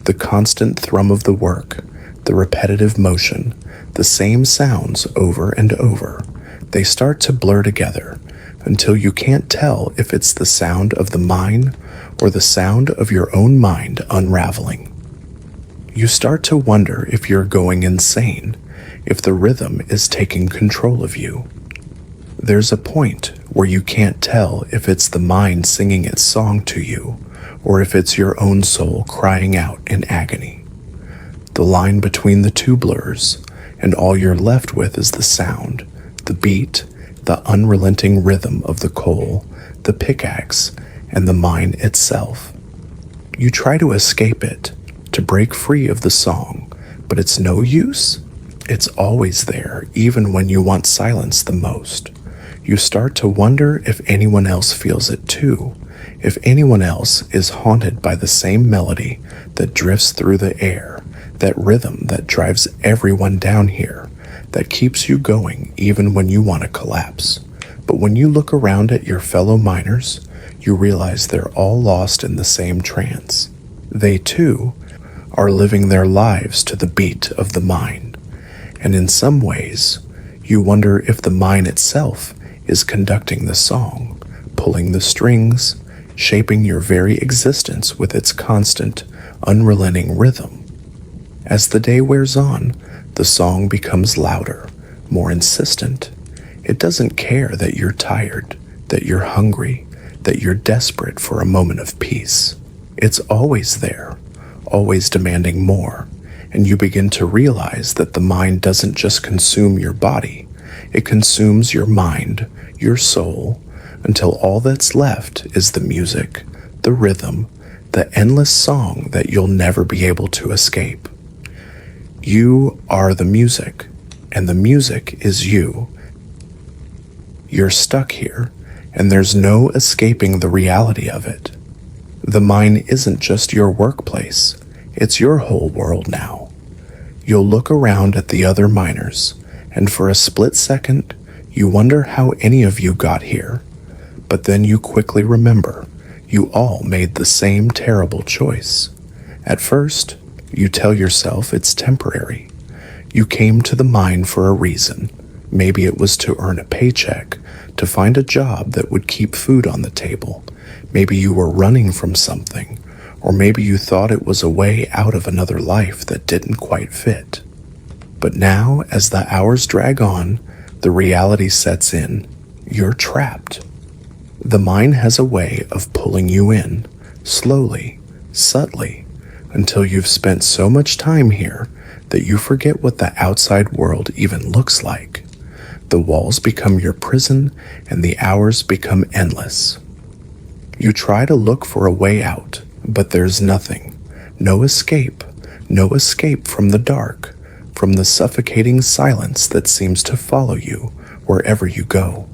The constant thrum of the work, the repetitive motion, the same sounds over and over, they start to blur together until you can't tell if it's the sound of the mine or the sound of your own mind unraveling. You start to wonder if you're going insane, if the rhythm is taking control of you. There's a point where you can't tell if it's the mind singing its song to you, or if it's your own soul crying out in agony. The line between the two blurs, and all you're left with is the sound, the beat, the unrelenting rhythm of the coal, the pickaxe, and the mine itself. You try to escape it, to break free of the song, but it's no use. It's always there, even when you want silence the most. You start to wonder if anyone else feels it too, if anyone else is haunted by the same melody that drifts through the air, that rhythm that drives everyone down here, that keeps you going even when you want to collapse. But when you look around at your fellow miners, you realize they're all lost in the same trance. They too are living their lives to the beat of the mine. And in some ways, you wonder if the mine itself is conducting the song, pulling the strings, shaping your very existence with its constant, unrelenting rhythm. As the day wears on, the song becomes louder, more insistent. It doesn't care that you're tired, that you're hungry, that you're desperate for a moment of peace. It's always there, always demanding more, and you begin to realize that the mind doesn't just consume your body, it consumes your mind, your soul, until all that's left is the music, the rhythm, the endless song that you'll never be able to escape. You are the music, and the music is you. You're stuck here, and there's no escaping the reality of it. The mine isn't just your workplace, it's your whole world now. You'll look around at the other miners, and for a split second, you wonder how any of you got here. But then you quickly remember, you all made the same terrible choice. At first, you tell yourself it's temporary. You came to the mine for a reason. Maybe it was to earn a paycheck, to find a job that would keep food on the table. Maybe you were running from something, or maybe you thought it was a way out of another life that didn't quite fit. But now, as the hours drag on, the reality sets in. You're trapped. The mine has a way of pulling you in, slowly, subtly, until you've spent so much time here that you forget what the outside world even looks like. The walls become your prison, and the hours become endless. You try to look for a way out, but there's nothing. No escape from the dark, from the suffocating silence that seems to follow you wherever you go.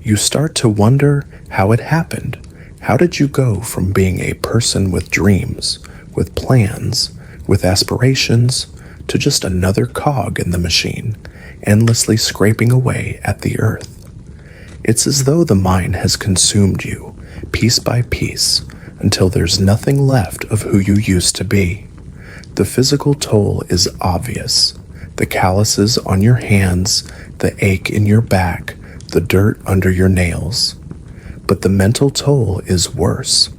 You start to wonder how it happened. How did you go from being a person with dreams, with plans, with aspirations to just another cog in the machine, endlessly scraping away at the earth. It's as though the mind has consumed you, piece by piece, until there's nothing left of who you used to be. The physical toll is obvious. The calluses on your hands, the ache in your back, the dirt under your nails. But the mental toll is worse.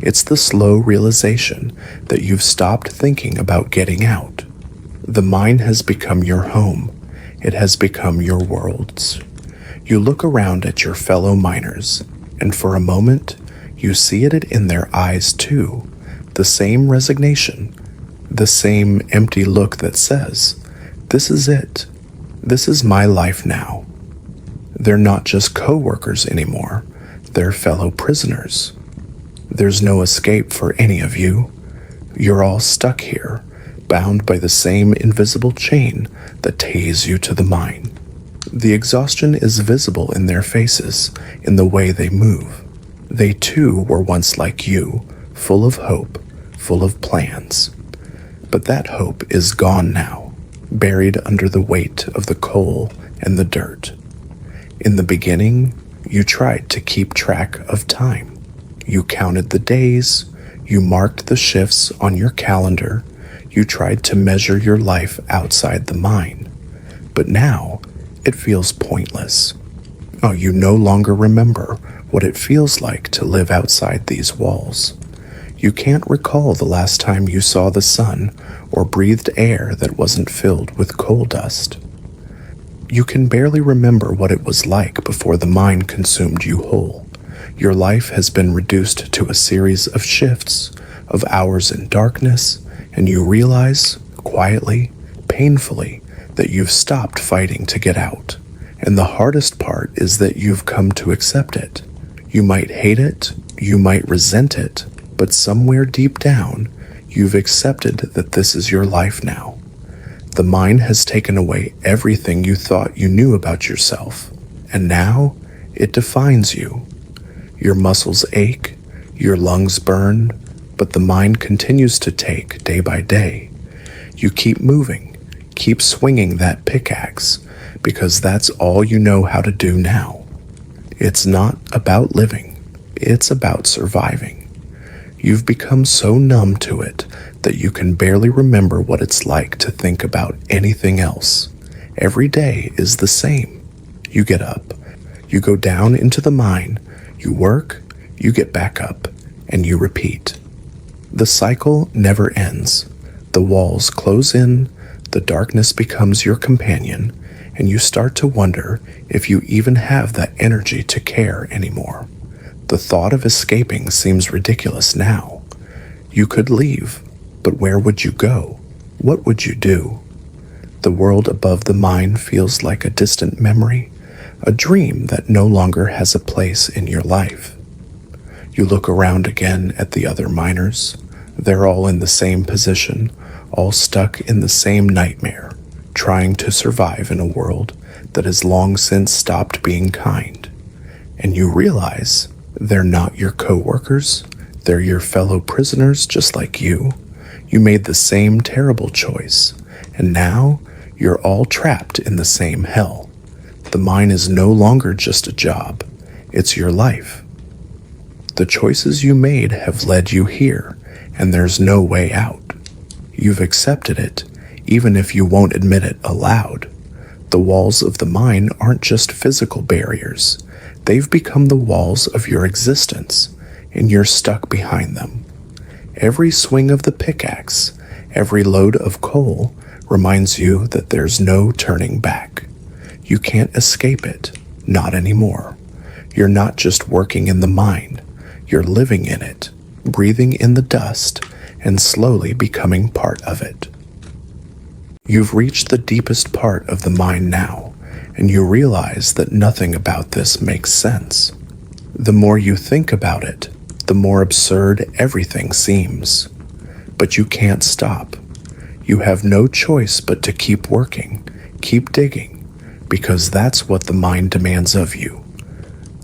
It's the slow realization that you've stopped thinking about getting out. The mind has become your home. It has become your worlds. You look around at your fellow miners, and for a moment, you see it in their eyes too, the same resignation, the same empty look that says, "This is it. This is my life now." They're not just co-workers anymore. They're fellow prisoners. There's no escape for any of you. You're all stuck here, bound by the same invisible chain that ties you to the mine. The exhaustion is visible in their faces, in the way they move. They too were once like you, full of hope, full of plans. But that hope is gone now, buried under the weight of the coal and the dirt. In the beginning, you tried to keep track of time. You counted the days, you marked the shifts on your calendar, you tried to measure your life outside the mine. But now, it feels pointless. Oh, you no longer remember what it feels like to live outside these walls. You can't recall the last time you saw the sun or breathed air that wasn't filled with coal dust. You can barely remember what it was like before the mine consumed you whole. Your life has been reduced to a series of shifts, of hours in darkness, and you realize, quietly, painfully, that you've stopped fighting to get out. And the hardest part is that you've come to accept it. You might hate it, you might resent it, but somewhere deep down, you've accepted that this is your life now. The mine has taken away everything you thought you knew about yourself, and now it defines you. Your muscles ache, your lungs burn, but the mine continues to take day by day. You keep moving, keep swinging that pickaxe, because that's all you know how to do now. It's not about living, it's about surviving. You've become so numb to it that you can barely remember what it's like to think about anything else. Every day is the same. You get up, you go down into the mine, you work, you get back up, and you repeat. The cycle never ends. The walls close in, the darkness becomes your companion, and you start to wonder if you even have that energy to care anymore. The thought of escaping seems ridiculous now. You could leave, but where would you go? What would you do? The world above the mine feels like a distant memory, a dream that no longer has a place in your life. You look around again at the other miners. They're all in the same position, all stuck in the same nightmare, trying to survive in a world that has long since stopped being kind. And you realize they're not your co-workers, they're your fellow prisoners just like you. You made the same terrible choice, and now you're all trapped in the same hell. The mine is no longer just a job, it's your life. The choices you made have led you here, and there's no way out. You've accepted it, even if you won't admit it aloud. The walls of the mine aren't just physical barriers. They've become the walls of your existence, and you're stuck behind them. Every swing of the pickaxe, every load of coal reminds you that there's no turning back. You can't escape it, not anymore. You're not just working in the mine, you're living in it, breathing in the dust, and slowly becoming part of it. You've reached the deepest part of the mine now, and you realize that nothing about this makes sense. The more you think about it, the more absurd everything seems. But you can't stop. You have no choice but to keep working, keep digging, because that's what the mine demands of you.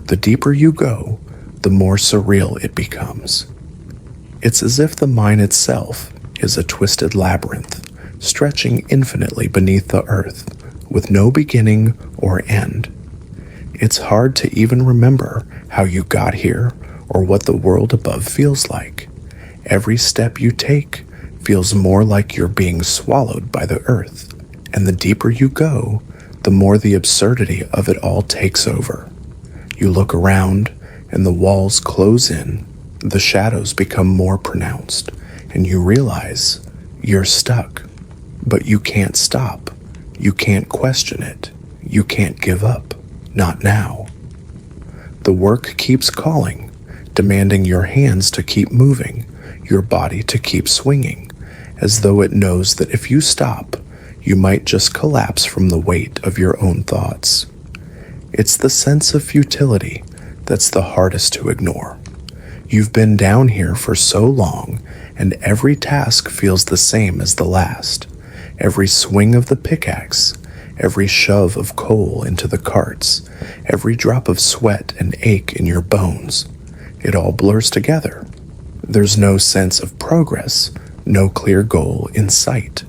The deeper you go, the more surreal it becomes. It's as if the mine itself is a twisted labyrinth, stretching infinitely beneath the earth, with no beginning or end. It's hard to even remember how you got here or what the world above feels like. Every step you take feels more like you're being swallowed by the earth, and the deeper you go, the more the absurdity of it all takes over. You look around, and the walls close in, the shadows become more pronounced, and you realize you're stuck. But you can't stop. You can't question it. You can't give up. Not now. The work keeps calling, demanding your hands to keep moving, your body to keep swinging, as though it knows that if you stop, you might just collapse from the weight of your own thoughts. It's the sense of futility that's the hardest to ignore. You've been down here for so long, and every task feels the same as the last. Every swing of the pickaxe, every shove of coal into the carts, every drop of sweat and ache in your bones, it all blurs together. There's no sense of progress, no clear goal in sight.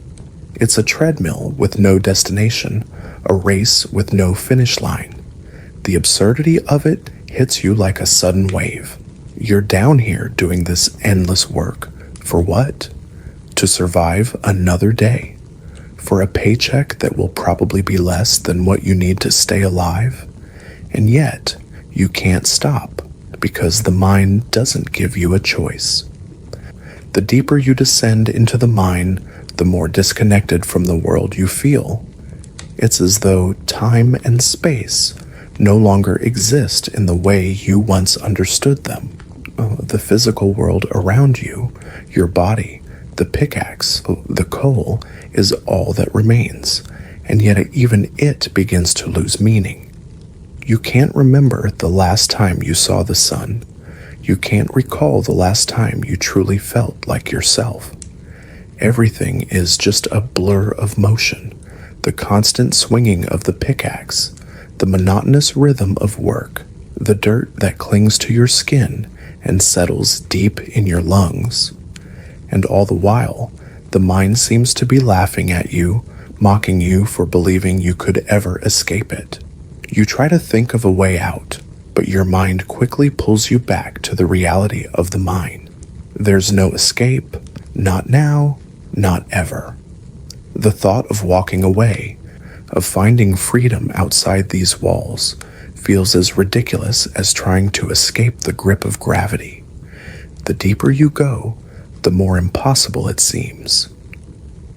It's a treadmill with no destination, a race with no finish line. The absurdity of it hits you like a sudden wave. You're down here doing this endless work. For what? To survive another day. For a paycheck that will probably be less than what you need to stay alive. And yet, you can't stop because the mine doesn't give you a choice. The deeper you descend into the mine, the more disconnected from the world you feel. It's as though time and space no longer exist in the way you once understood them. The physical world around you, your body, the pickaxe, the coal, is all that remains, and yet even it begins to lose meaning. You can't remember the last time you saw the sun. You can't recall the last time you truly felt like yourself. Everything is just a blur of motion, the constant swinging of the pickaxe, the monotonous rhythm of work, the dirt that clings to your skin and settles deep in your lungs. And all the while, the mind seems to be laughing at you, mocking you for believing you could ever escape it. You try to think of a way out, but your mind quickly pulls you back to the reality of the mine. There's no escape, not now, not ever. The thought of walking away, of finding freedom outside these walls, feels as ridiculous as trying to escape the grip of gravity. The deeper you go, the more impossible it seems.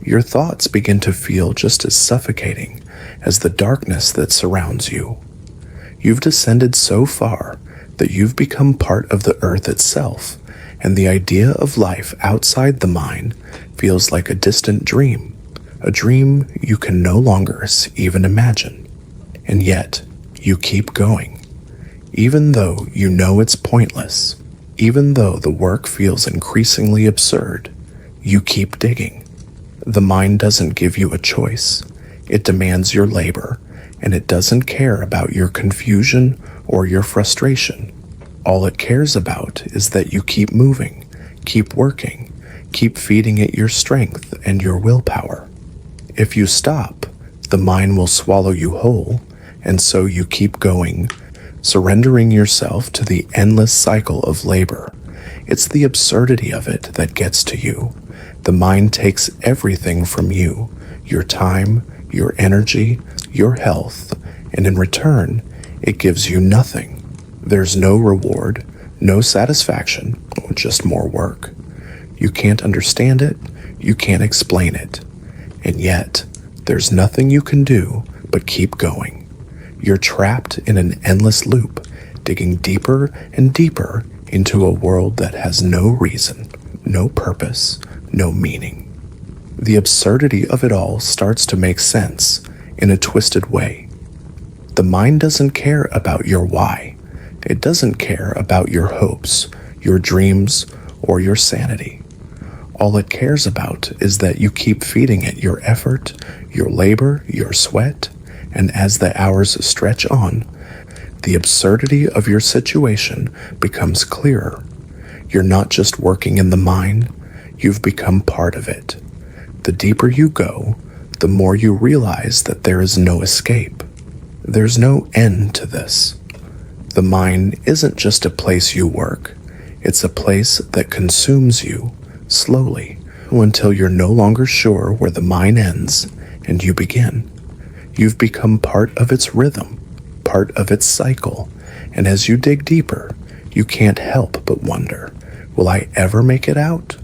Your thoughts begin to feel just as suffocating as the darkness that surrounds you. You've descended so far that you've become part of the earth itself, and the idea of life outside the mine feels like a distant dream, a dream you can no longer even imagine. And yet, you keep going, even though you know it's pointless. Even though the work feels increasingly absurd, you keep digging. The mine doesn't give you a choice. It demands your labor, and it doesn't care about your confusion or your frustration. All it cares about is that you keep moving, keep working, keep feeding it your strength and your willpower. If you stop, the mine will swallow you whole, and so you keep going, surrendering yourself to the endless cycle of labor. It's the absurdity of it that gets to you. The mind takes everything from you, your time, your energy, your health, and in return, it gives you nothing. There's no reward, no satisfaction, just more work. You can't understand it, you can't explain it. And yet, there's nothing you can do but keep going. You're trapped in an endless loop, digging deeper and deeper into a world that has no reason, no purpose, no meaning. The absurdity of it all starts to make sense in a twisted way. The mind doesn't care about your why. It doesn't care about your hopes, your dreams, or your sanity. All it cares about is that you keep feeding it your effort, your labor, your sweat, and as the hours stretch on, the absurdity of your situation becomes clearer. You're not just working in the mine, You've become part of it. The deeper you go, the more you realize that there is no escape. There's no end to this. The mine isn't just a place you work. It's a place that consumes you, slowly, until you're no longer sure where the mine ends and you begin. You've become part of its rhythm, part of its cycle, and as you dig deeper, you can't help but wonder, will I ever make it out?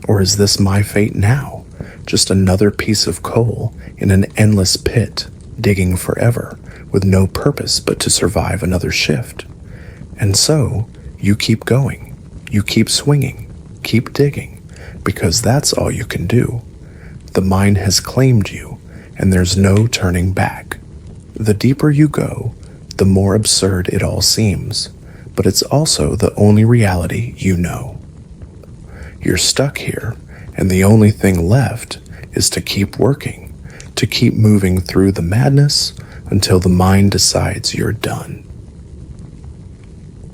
Or is this my fate now? Just another piece of coal in an endless pit, digging forever, with no purpose but to survive another shift. And so, you keep going, you keep swinging, keep digging, because that's all you can do. The mine has claimed you, and there's no turning back. The deeper you go, the more absurd it all seems, but it's also the only reality you know. You're stuck here, and the only thing left is to keep working, to keep moving through the madness until the mind decides you're done.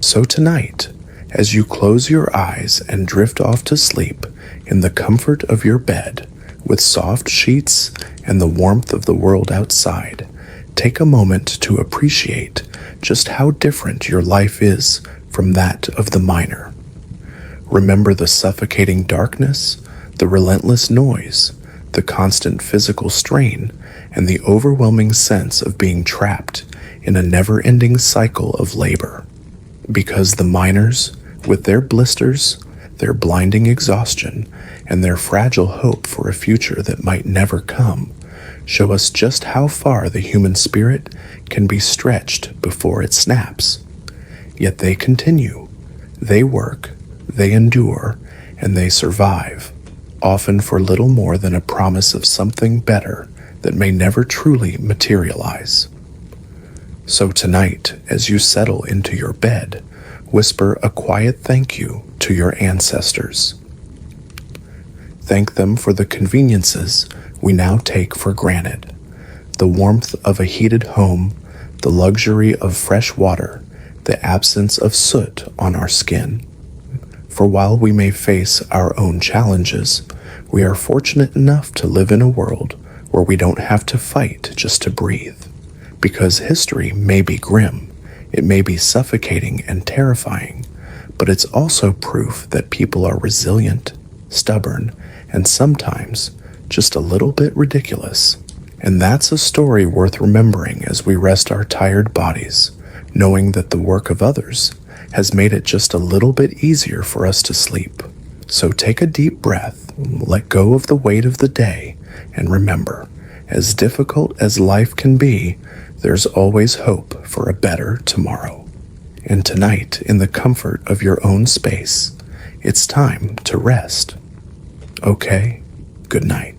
So tonight, as you close your eyes and drift off to sleep in the comfort of your bed with soft sheets and the warmth of the world outside, take a moment to appreciate just how different your life is from that of the miner. Remember the suffocating darkness, the relentless noise, the constant physical strain, and the overwhelming sense of being trapped in a never-ending cycle of labor. Because the miners, with their blisters, their blinding exhaustion, and their fragile hope for a future that might never come, show us just how far the human spirit can be stretched before it snaps. Yet they continue. They work, they endure, and they survive, often for little more than a promise of something better that may never truly materialize. So tonight, as you settle into your bed, whisper a quiet thank you to your ancestors. Thank them for the conveniences we now take for granted, the warmth of a heated home, the luxury of fresh water, the absence of soot on our skin. For while we may face our own challenges, we are fortunate enough to live in a world where we don't have to fight just to breathe. Because history may be grim, it may be suffocating and terrifying, but it's also proof that people are resilient, stubborn, and sometimes just a little bit ridiculous. And that's a story worth remembering as we rest our tired bodies, knowing that the work of others has made it just a little bit easier for us to sleep. So take a deep breath, let go of the weight of the day, and remember, as difficult as life can be, there's always hope for a better tomorrow. And tonight, in the comfort of your own space, it's time to rest. Okay, good night.